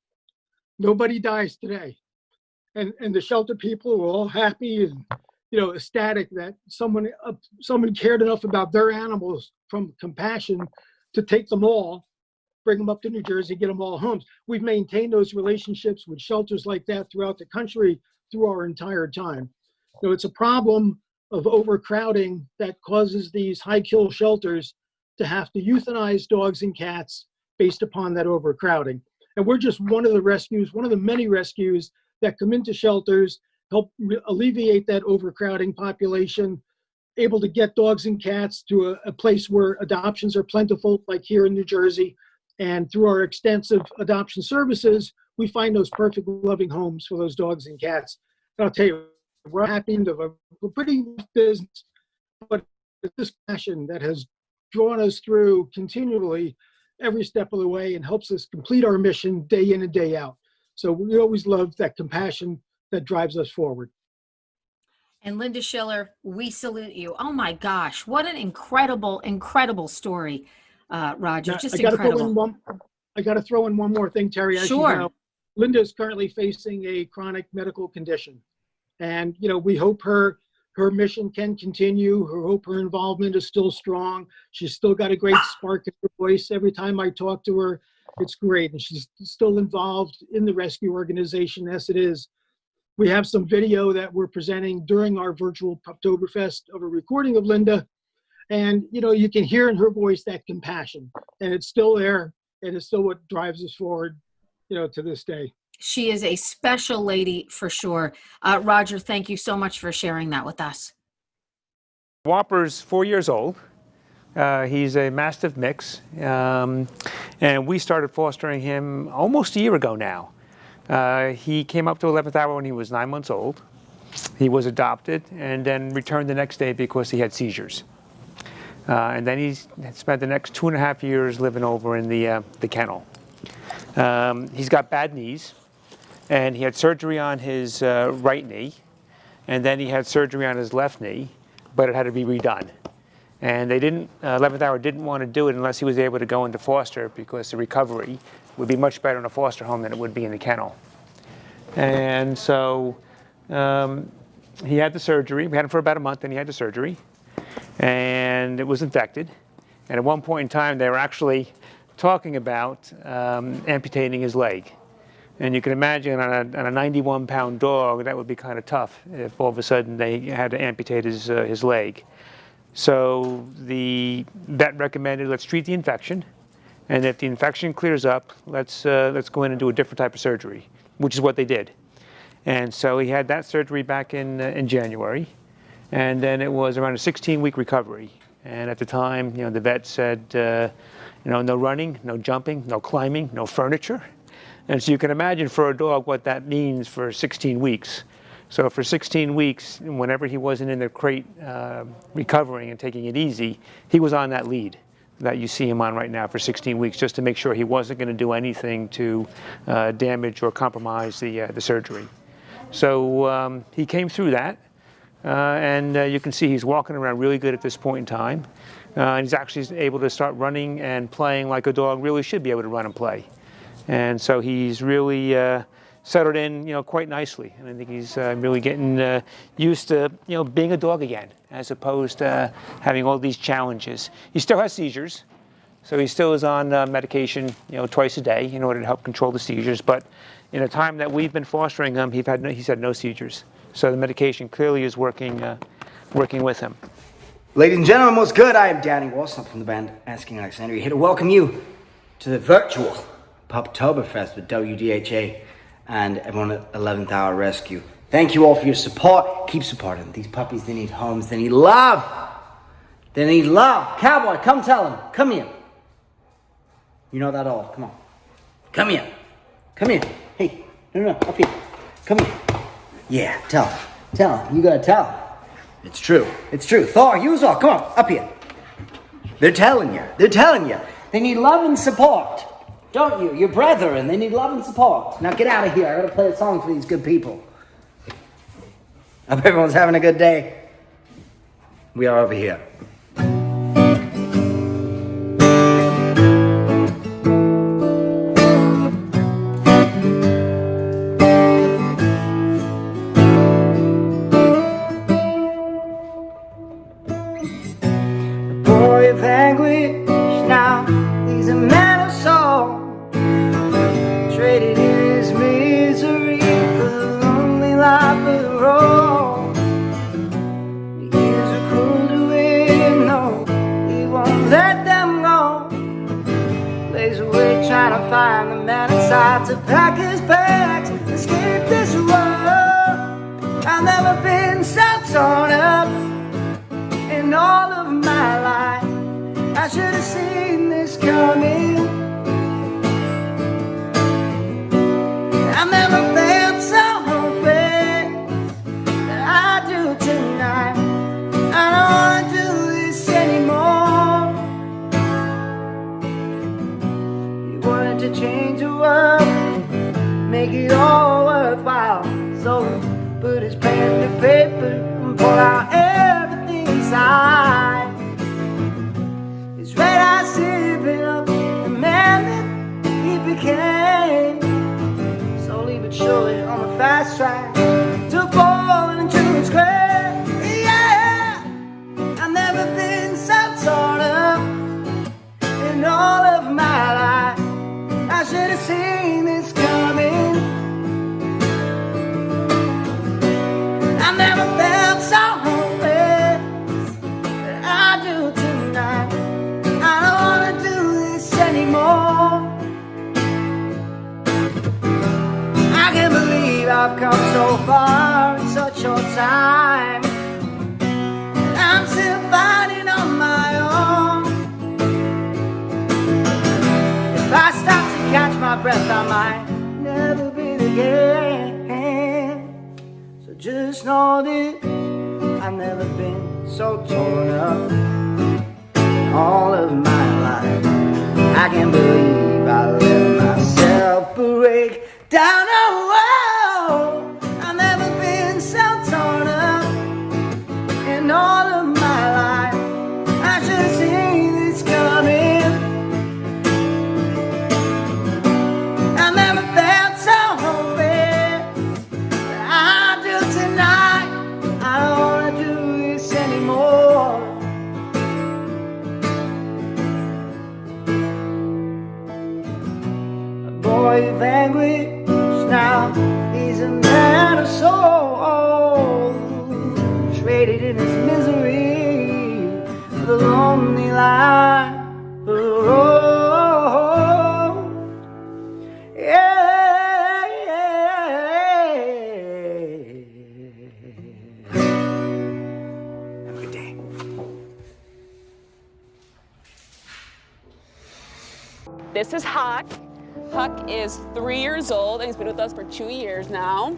nobody dies today. And the shelter people were all happy and, ecstatic that someone cared enough about their animals from compassion to take them all, bring them up to New Jersey, get them all homes. We've maintained those relationships with shelters like that throughout the country through our entire time. It's a problem of overcrowding that causes these high kill shelters to have to euthanize dogs and cats based upon that overcrowding. And we're just one of the many rescues that come into shelters, help alleviate that overcrowding population, able to get dogs and cats to a place where adoptions are plentiful, like here in New Jersey. And through our extensive adoption services, we find those perfect loving homes for those dogs and cats. And I'll tell you, we're happy to a pretty business, but it's this passion that has drawn us through continually every step of the way and helps us complete our mission day in and day out. So we always love that compassion that drives us forward. And Linda Schiller, we salute you. Oh my gosh, what an incredible, incredible story, Roger. Now, Just I gotta incredible. I got to throw in one more thing, Terry. As Sure. You know, Linda is currently facing a chronic medical condition. And, we hope her mission can continue. We hope her involvement is still strong. She's still got a great spark in her voice. Every time I talk to her, it's great. And she's still involved in the rescue organization as it is. We have some video that we're presenting during our virtual Puptoberfest of a recording of Linda. And, you can hear in her voice that compassion. And it's still there. And it's still what drives us forward, to this day. She is a special lady for sure. Roger, thank you so much for sharing that with us. Whopper's 4 years old. He's a Mastiff mix. And we started fostering him almost a year ago now. He came up to 11th hour when he was 9 months old. He was adopted and then returned the next day because he had seizures. And then he spent the next 2.5 years living over in the kennel. He's got bad knees, and he had surgery on his right knee, and then he had surgery on his left knee, but it had to be redone. And they 11th hour didn't want to do it unless he was able to go into foster because the recovery would be much better in a foster home than it would be in the kennel. And so he had the surgery. We had him for about a month, and he had the surgery. And it was infected. And at one point in time, they were actually talking about amputating his leg. And you can imagine on a 91-pound dog, that would be kind of tough if all of a sudden they had to amputate his leg. So the vet recommended, let's treat the infection. And if the infection clears up, let's go in and do a different type of surgery, which is what they did. And so he had that surgery back in January. And then it was around a 16-week recovery. And at the time, the vet said, no running, no jumping, no climbing, no furniture. And so you can imagine for a dog what that means for 16 weeks. So for 16 weeks, whenever he wasn't in the crate recovering and taking it easy, he was on that lead that you see him on right now for 16 weeks, just to make sure he wasn't going to do anything to damage or compromise the surgery. So he came through that. And you can see he's walking around really good at this point in time. And he's actually able to start running and playing like a dog really should be able to run and play. And so he's really settled in, quite nicely. And I think he's really getting used to, being a dog again, as opposed to having all these challenges. He still has seizures, so he still is on medication, twice a day in order to help control the seizures. But in the time that we've been fostering him, he's had no seizures. So the medication clearly is working with him. Ladies and gentlemen, what's good? I am Danny Wilson from the band Asking Alexandria, here to welcome you to the virtual Puptoberfest with Wdha and everyone at 11th Hour Rescue. Thank you all for your support. Keep supporting these puppies. They need homes. They need love. They need love. Cowboy, come tell them. Come here. You know that all. Come on. Come here. Come here. Hey, no, up here. Come here. Yeah, tell him. Tell him. You gotta tell him. It's true. It's true. Thor, you as well. Come on, up here. They're telling you. They're telling you. They need love and support. Don't you? Your brethren, they need love and support. Now get out of here. I gotta play a song for these good people. I hope everyone's having a good day. We are over here. Boy of anguish now, he's a man of soul, traded in his misery for the lonely life of the road. The years are cruel to him, no, he won't let them go. Lays awake trying to find the man inside to pack his bags, escape this world. I've never been so torn up in all of my life. I should have seen this coming. I've never felt so hopeless that I do tonight. I don't want to do this anymore. You wanted to change the world, make it all worthwhile. So he put his pen to paper and pulled out everything inside. His red eyes sipping up the man that he became. Slowly but surely on the fast track to falling into his grave. Yeah, I've never been so torn up in all of my life. I should have seen this coming. I've never felt so hopeless that I do tonight. I don't want to do this anymore. I can't believe I've come so far in such short time. I'm still fighting on my own. If I stop to catch my breath, I might never breathe again. So just know this, I've never been so torn up in all of my life. I can't believe I let myself break down. Oh, I've never been so torn up in all of my life. I should have seen this coming. I never felt so hopeless that I do tonight. I don't want to do this anymore. A boy of anguish now, he's a man of soul, traded in his misery for the lonely life of the road. Yeah, have a good day. This is Huck. Huck is 3 years old and he's been with us for 2 years now.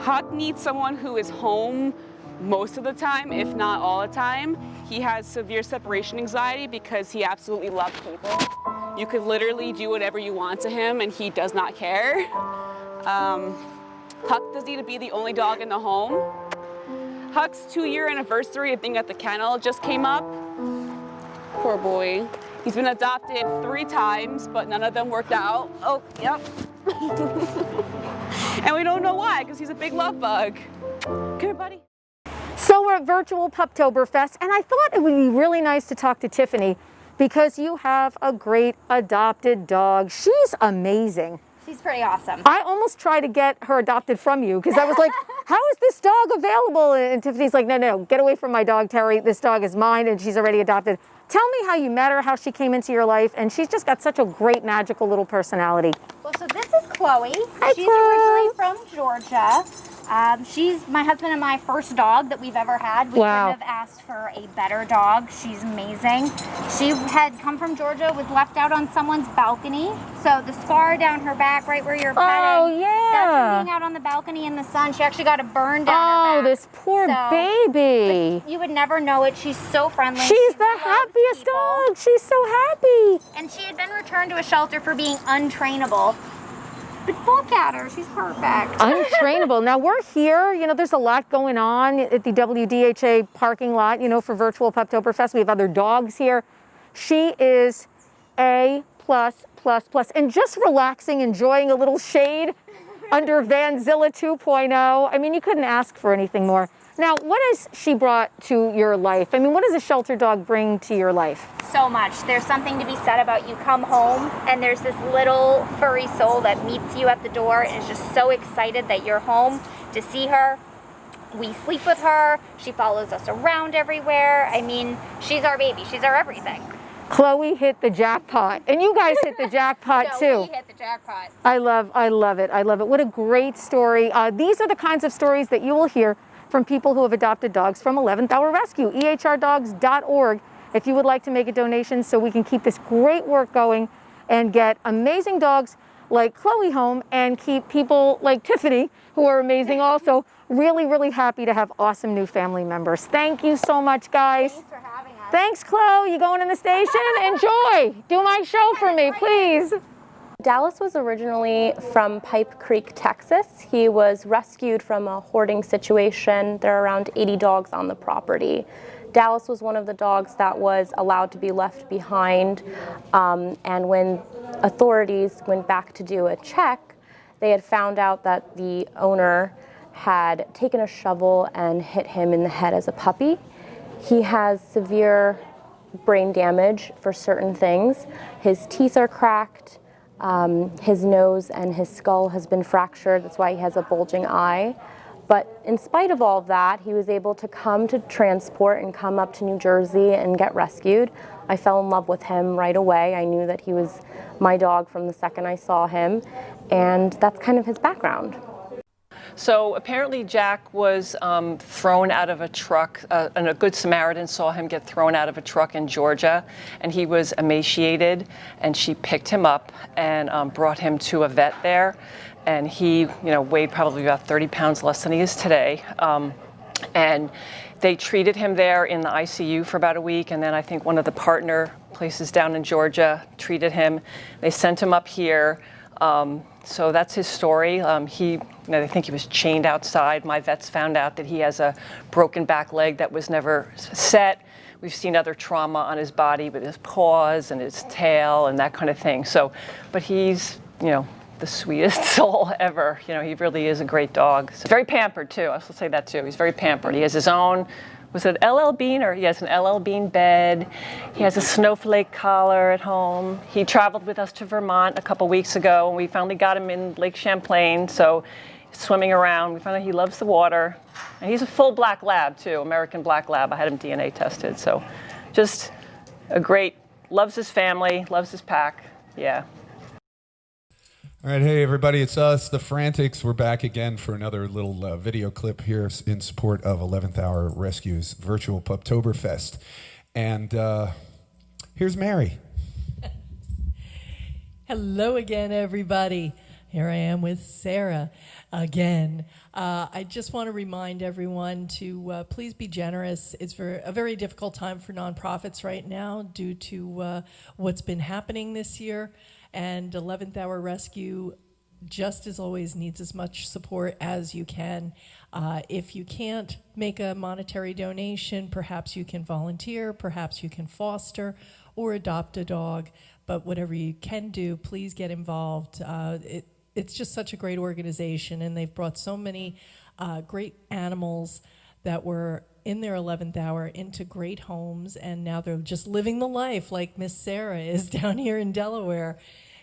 Huck needs someone who is home most of the time, if not all the time. He has severe separation anxiety because he absolutely loves people. You could literally do whatever you want to him and he does not care. Huck doesn't need to be the only dog in the home. Huck's 2-year anniversary of being at the kennel just came up. Poor boy. He's been adopted 3 times, but none of them worked out. Oh, yep. And we don't know why, because he's a big love bug. Come here, buddy. So we're at virtual Puptoberfest, and I thought it would be really nice to talk to Tiffany because you have a great adopted dog. She's amazing. She's pretty awesome. I almost tried to get her adopted from you because I was like, how is this dog available? And Tiffany's like, no, get away from my dog, Terry. This dog is mine and she's already adopted. Tell me how you met her, how she came into your life, and she's just got such a great, magical little personality. Well, so this is Chloe. Hi, She's Chloe. originally from Georgia. She's my husband and my first dog that we've ever had. We Wow. couldn't have asked for a better dog. She's amazing. She had come from Georgia, was left out on someone's balcony. So the scar down her back, right where you're petting, Oh, yeah. that's from being out on the balcony in the sun. She actually got a burn down her Oh, back. this poor baby. But you would never know it. She's so friendly. She's She the loves happiest people. dog. She's so happy. And she had been returned to a shelter for being untrainable. But look at her, she's perfect. Untrainable. Now we're here, you know, there's a lot going on at the WDHA parking lot, you know, for virtual Puptoberfest. We have other dogs here. She is A+++, and just relaxing, enjoying a little shade under Vanzilla 2.0. I mean, you couldn't ask for anything more. Now, what has she brought to your life? I mean, what does a shelter dog bring to your life? So much. There's something to be said about you come home and there's this little furry soul that meets you at the door and is just so excited that you're home to see her. We sleep with her. She follows us around everywhere. I mean, she's our baby. She's our everything. Chloe hit the jackpot, and you guys hit the jackpot No, too. we hit the jackpot. I love it. I love it. What a great story. These are the kinds of stories that you will hear from people who have adopted dogs from 11th Hour Rescue, ehrdogs.org. If you would like to make a donation so we can keep this great work going and get amazing dogs like Chloe home and keep people like Tiffany, who are amazing also, really, really happy to have awesome new family members. Thank you so much, guys. Thanks for having us. Thanks, Chloe. You going in the station? Enjoy. Do my show for me, please. Dallas was originally from Pipe Creek, Texas. He was rescued from a hoarding situation. There are around 80 dogs on the property. Dallas was one of the dogs that was allowed to be left behind, and when authorities went back to do a check, they had found out that the owner had taken a shovel and hit him in the head as a puppy. He has severe brain damage for certain things. His teeth are cracked. His nose and his skull has been fractured. That's why he has a bulging eye. But in spite of all of that, he was able to come to transport and come up to New Jersey and get rescued. I fell in love with him right away. I knew that he was my dog from the second I saw him, and that's kind of his background. So apparently Jack was thrown out of a truck, and a Good Samaritan saw him get thrown out of a truck in Georgia, and he was emaciated, and she picked him up and brought him to a vet there, and he, weighed probably about 30 pounds less than he is today, and they treated him there in the ICU for about a week, and then I think one of the partner places down in Georgia treated him. They sent him up here. So that's his story. They think he was chained outside. My vets found out that he has a broken back leg that was never set. We've seen other trauma on his body with his paws and his tail and that kind of thing. So, but he's, the sweetest soul ever. He really is a great dog. So very pampered too. I'll say that too. He's very pampered. He has his own, was it LL Bean, or he has an LL Bean bed. He has a snowflake collar at home. He traveled with us to Vermont a couple weeks ago, and we finally got him in Lake Champlain, so he's swimming around. We found out he loves the water. And he's a full black lab too, American black lab. I had him DNA tested, so just a great, loves his family, loves his pack, yeah. All right, hey everybody, it's us, the Frantics. We're back again for another little video clip here in support of 11th Hour Rescue's virtual Puptoberfest. And here's Mary. Hello again, everybody. Here I am with Sarah again. I just want to remind everyone to please be generous. It's a very difficult time for nonprofits right now due to what's been happening this year. And 11th Hour Rescue, just as always, needs as much support as you can. If you can't make a monetary donation, perhaps you can volunteer, perhaps you can foster or adopt a dog. But whatever you can do, please get involved. It's just such a great organization, and they've brought so many great animals that were in their 11th hour into great homes, and now they're just living the life like Miss Sarah is down here in Delaware.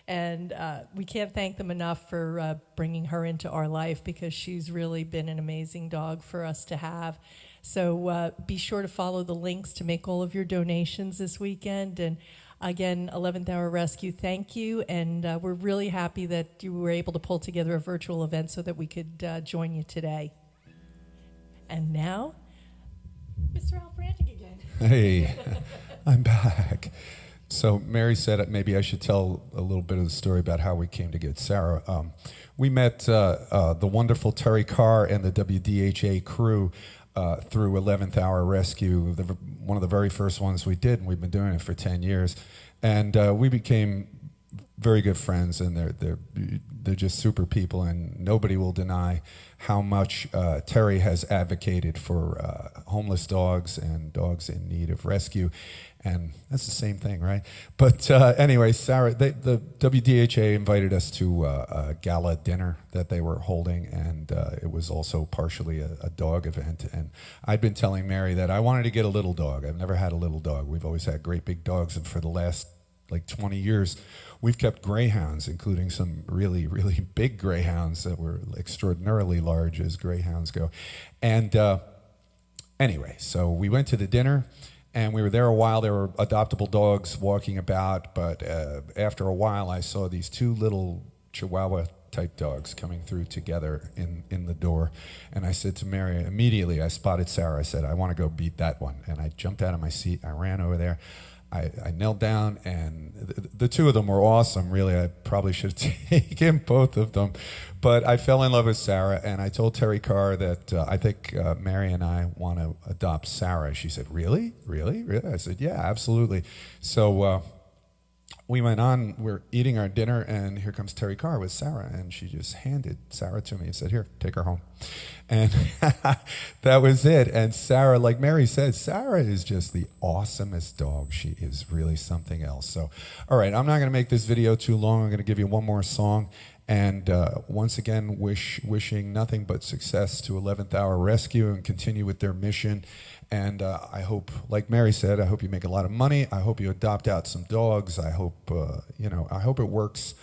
And we can't thank them enough for bringing her into our life, because she's really been an amazing dog for us to have. So be sure to follow the links to make all of your donations this weekend. And Again, 11th Hour Rescue, thank you. And we're really happy that you were able to pull together a virtual event so that we could join you today. And now, Mr. Al Frantik again. Hey, I'm back. So Mary said maybe I should tell a little bit of the story about how we came to get Sarah. We met the wonderful Terry Carr and the WDHA crew through 11th Hour Rescue, one of the very first ones we did, and we've been doing it for 10 years. And we became very good friends, and they're just super people, and nobody will deny how much Terry has advocated for homeless dogs and dogs in need of rescue. And that's the same thing, right? But anyway, Sarah, the WDHA invited us to a gala dinner that they were holding, and it was also partially a dog event. And I'd been telling Mary that I wanted to get a little dog. I've never had a little dog. We've always had great big dogs, and for the last like 20 years, we've kept greyhounds, including some really, really big greyhounds that were extraordinarily large as greyhounds go. And anyway, so we went to the dinner. And we were there a while. There were adoptable dogs walking about, but after a while, I saw these two little Chihuahua-type dogs coming through together in the door. And I said to Mary, immediately, I spotted Sarah. I said, I want to go beat that one. And I jumped out of my seat. I ran over there. I knelt down, and the two of them were awesome, really. I probably should have taken both of them. But I fell in love with Sarah, and I told Terry Carr that I think Mary and I want to adopt Sarah. She said, really? Really? Really? I said, yeah, absolutely. So we went on, we're eating our dinner, and here comes Terry Carr with Sarah, and she just handed Sarah to me and said, here, take her home. And that was it. And Sarah, like Mary said, Sarah is just the awesomest dog. She is really something else. So, all right, I'm not going to make this video too long. I'm going to give you one more song. And once again, wishing nothing but success to 11th Hour Rescue and continue with their mission. And I hope, like Mary said, I hope you make a lot of money. I hope you adopt out some dogs. I hope, I hope it works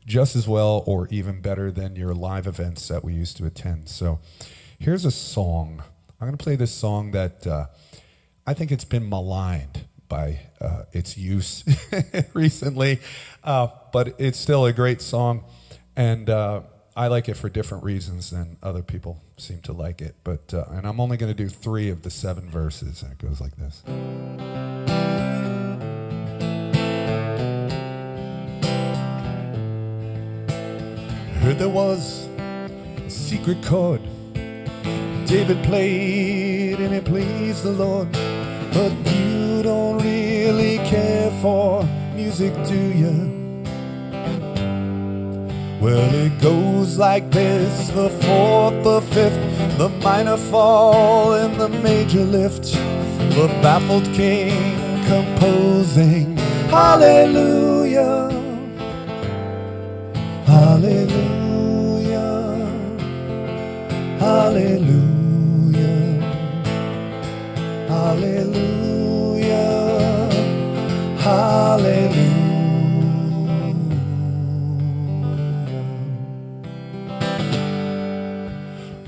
just as well or even better than your live events that we used to attend. So here's a song. I'm going to play this song that I think it's been maligned by its use recently, but it's still a great song. And I like it for different reasons than other people seem to like it. But and I'm only going to do 3 of the 7 verses. And it goes like this. Heard there was a secret chord David played and it pleased the Lord. But you don't really care for music, do you? Well, it goes like this: the 4th, the 5th, the minor fall, and the major lift. The baffled king composing hallelujah, hallelujah, hallelujah, hallelujah, hallelujah.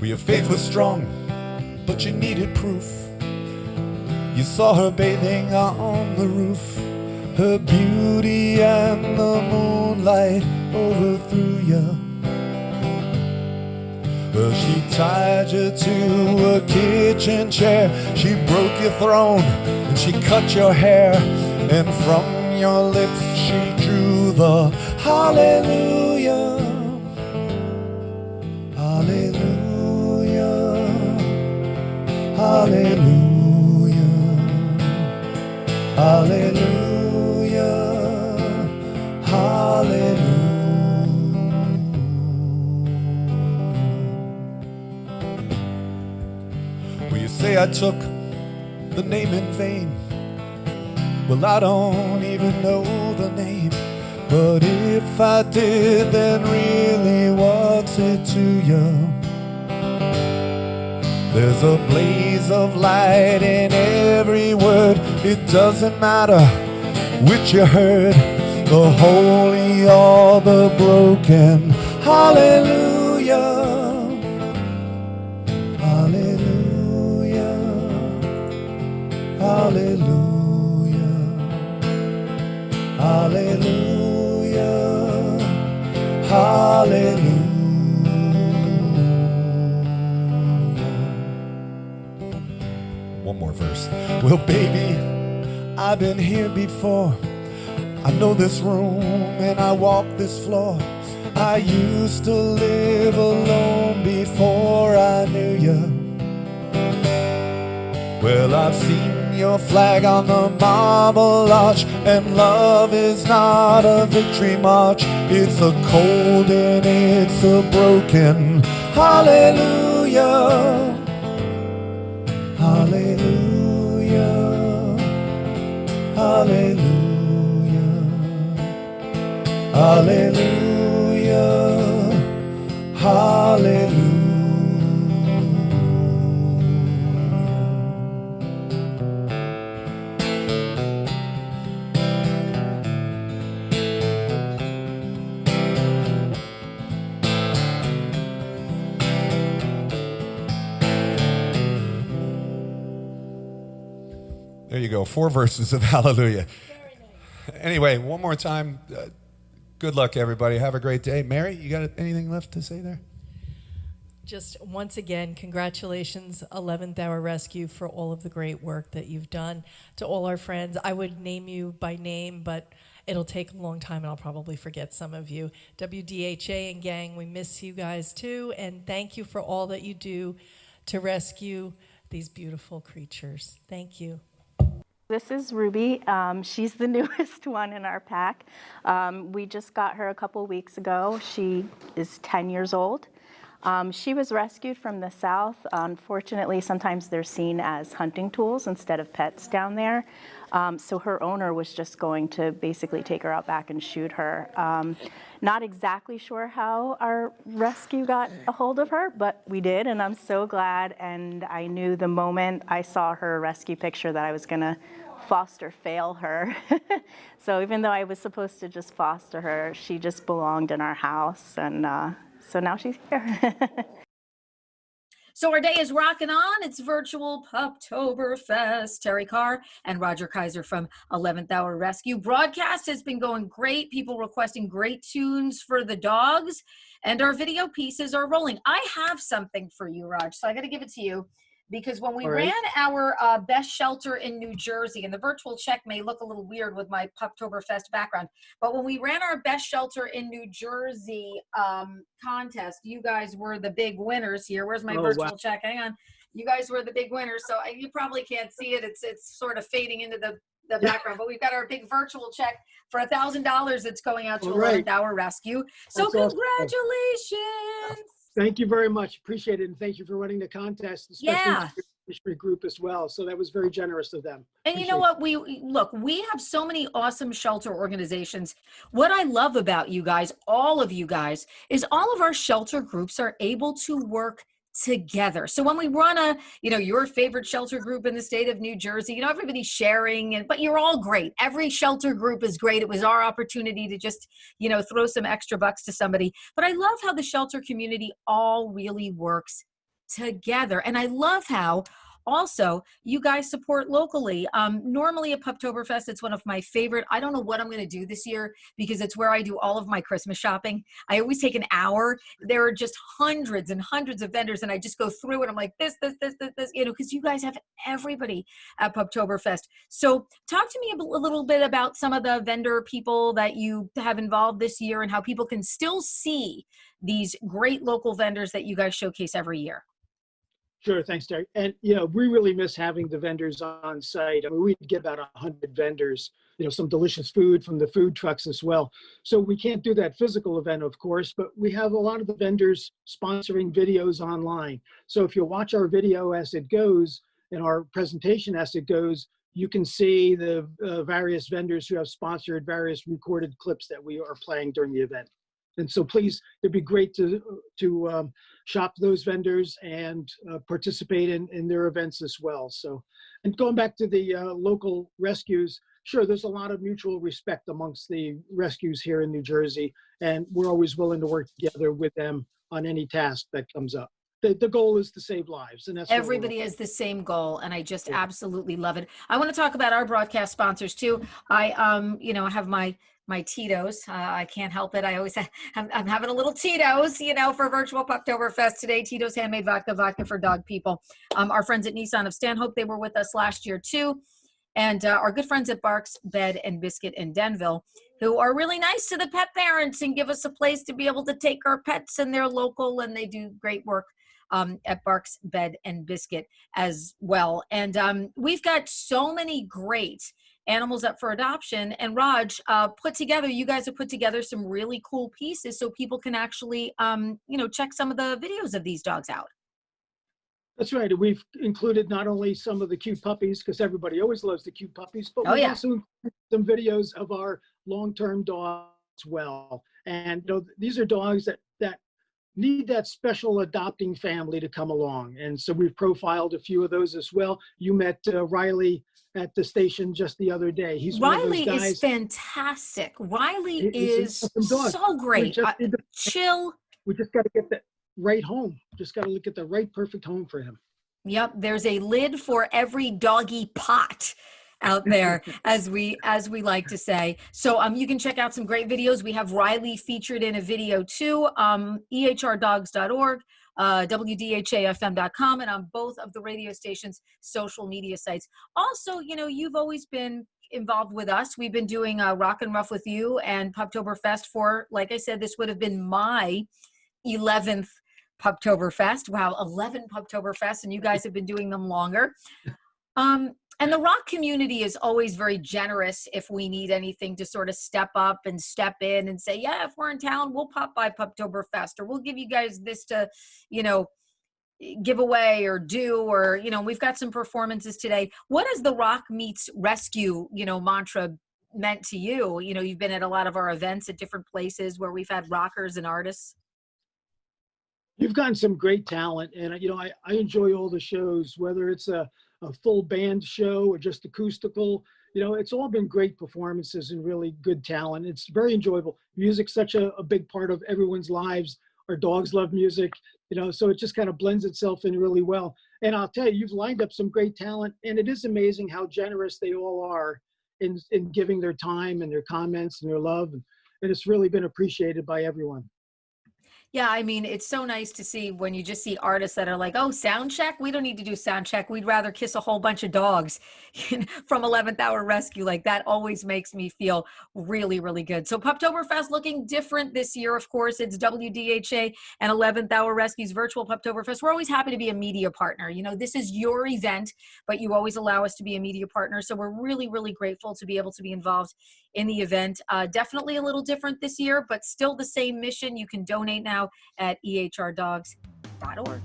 Your faith was strong, but you needed proof. You saw her bathing on the roof. Her beauty and the moonlight overthrew you. Well, she tied you to a kitchen chair. She broke your throne and she cut your hair. And from your lips she drew the hallelujah, hallelujah. Hallelujah, hallelujah, hallelujah. Well, you say I took the name in vain. Well, I don't even know the name. But if I did, then really what's it to you? There's a blaze of light in every word. It doesn't matter which you heard, the holy or the broken. Hallelujah, hallelujah, hallelujah, Hallelujah, hallelujah. One more verse. Well, baby, I've been here before. I know this room and I walk this floor. I used to live alone before I knew you. Well, I've seen your flag on the Marble Arch, and love is not a victory march. It's a cold and it's a broken hallelujah. Hallelujah, hallelujah, hallelujah, hallelujah. There you go, 4 verses of hallelujah. Anyway, one more time, good luck, everybody. Have a great day. Mary, you got anything left to say there? Just once again, congratulations, 11th Hour Rescue, for all of the great work that you've done. To all our friends, I would name you by name, but it'll take a long time and I'll probably forget some of you. WDHA and gang, we miss you guys too, and thank you for all that you do to rescue these beautiful creatures. Thank you. This is Ruby. She's the newest one in our pack. We just got her a couple weeks ago. She is 10 years old. She was rescued from the south. Unfortunately, sometimes they're seen as hunting tools instead of pets down there. So her owner was just going to basically take her out back and shoot her. Not exactly sure how our rescue got a hold of her, but we did, and I'm so glad. And I knew the moment I saw her rescue picture that I was going to foster fail her. So even though I was supposed to just foster her, she just belonged in our house, and so now she's here. So our day is rocking on. It's virtual Puptoberfest. Terry Carr and Roger Kaiser from 11th Hour Rescue. Broadcast has been going great. People requesting great tunes for the dogs, and our video pieces are rolling. I have something for you, Raj, so I got to give it to you. Because when we ran our best shelter in New Jersey, and the virtual check may look a little weird with my Puptoberfest background, but when we ran our best shelter in New Jersey contest, you guys were the big winners here. Where's my virtual check? Hang on. You guys were the big winners. So you probably can't see it. It's sort of fading into the background, but we've got our big virtual check for $1,000 that's going out to 11th Hour Rescue. So That's congratulations. Thank you very much. Appreciate it. And thank you for running the contest, especially to the industry group as well. So that was very generous of them. And you know what? We have so many awesome shelter organizations. What I love about you guys, all of you guys, is all of our shelter groups are able to work together. So when we run your favorite shelter group in the state of New Jersey, everybody's sharing, but you're all great. Every shelter group is great. It was our opportunity to just, throw some extra bucks to somebody. But I love how the shelter community all really works together. And I love how also you guys support locally. Normally at Puptoberfest, it's one of my favorite. I don't know what I'm going to do this year because it's where I do all of my Christmas shopping. I always take an hour. There are just hundreds and hundreds of vendors, and I just go through and I'm like, this, because you guys have everybody at Puptoberfest. So talk to me a little bit about some of the vendor people that you have involved this year and how people can still see these great local vendors that you guys showcase every year. Sure, thanks, Terry. And we really miss having the vendors on site. I mean, we get about 100 vendors, some delicious food from the food trucks as well. So we can't do that physical event, of course, but we have a lot of the vendors sponsoring videos online. So if you watch our video as it goes and our presentation as it goes, you can see the various vendors who have sponsored various recorded clips that we are playing during the event. And so please, it'd be great to shop those vendors and participate in their events as well. So, and going back to the local rescues, sure, there's a lot of mutual respect amongst the rescues here in New Jersey, and we're always willing to work together with them on any task that comes up. the goal is to save lives, and that's what Everybody has the same goal, and I just absolutely love it. I want to talk about our broadcast sponsors too. I you know, have my Tito's. I can't help it. I always I'm having a little Tito's, you know, for virtual Puptoberfest today. Tito's handmade vodka for dog people. Our friends at Nissan of Stanhope, they were with us last year too. And our good friends at Barks Bed and Biscuit in Denville, who are really nice to the pet parents and give us a place to be able to take our pets, and they're local and they do great work at Barks Bed and Biscuit as well. And we've got so many great animals up for adoption. And Raj, you guys have put together some really cool pieces so people can actually, you know, check some of the videos of these dogs out. That's right. We've included not only some of the cute puppies, because everybody always loves the cute puppies, but we've also included some videos of our long-term dogs as well. And you know, these are dogs that need that special adopting family to come along. And so we've profiled a few of those as well. You met Riley at the station just the other day. Riley is fantastic. Riley is so great. Chill. We just got to get that right home. Just got to look at the right perfect home for him. Yep, there's a lid for every doggy pot out there, as we like to say. So you can check out some great videos. We have Riley featured in a video too. EHRdogs.org, WDHAFM.com, and on both of the radio stations' social media sites. Also, you know, you've always been involved with us. We've been doing Rock and Rough with you and Puptoberfest for, like I said, this would have been my 11th Puptoberfest. Wow, 11 Puptoberfest, and you guys have been doing them longer. And the rock community is always very generous if we need anything to sort of step up and step in and say, yeah, if we're in town, we'll pop by Puptoberfest, or we'll give you guys this to, you know, give away or do, or, you know, we've got some performances today. What is the rock meets rescue, you know, mantra meant to you? You know, you've been at a lot of our events at different places where we've had rockers and artists. You've gotten some great talent, and you know, I enjoy all the shows, whether it's a full band show or just acoustical. You know, it's all been great performances and really good talent. It's very enjoyable. Music's such a big part of everyone's lives. Our dogs love music, you know, so it just kind of blends itself in really well. And I'll tell you, you've lined up some great talent, and it is amazing how generous they all are in giving their time and their comments and their love, and it's really been appreciated by everyone. Yeah, I mean, it's so nice to see when you just see artists that are like, oh, sound check? We don't need to do sound check. We'd rather kiss a whole bunch of dogs from 11th Hour Rescue. Like, that always makes me feel really, really good. So Puptoberfest looking different this year, of course. It's WDHA and 11th Hour Rescue's virtual Puptoberfest. We're always happy to be a media partner. You know, this is your event, but you always allow us to be a media partner. So we're really, really grateful to be able to be involved in the event. Definitely a little different this year, but still the same mission. You can donate now at EHRdogs.org.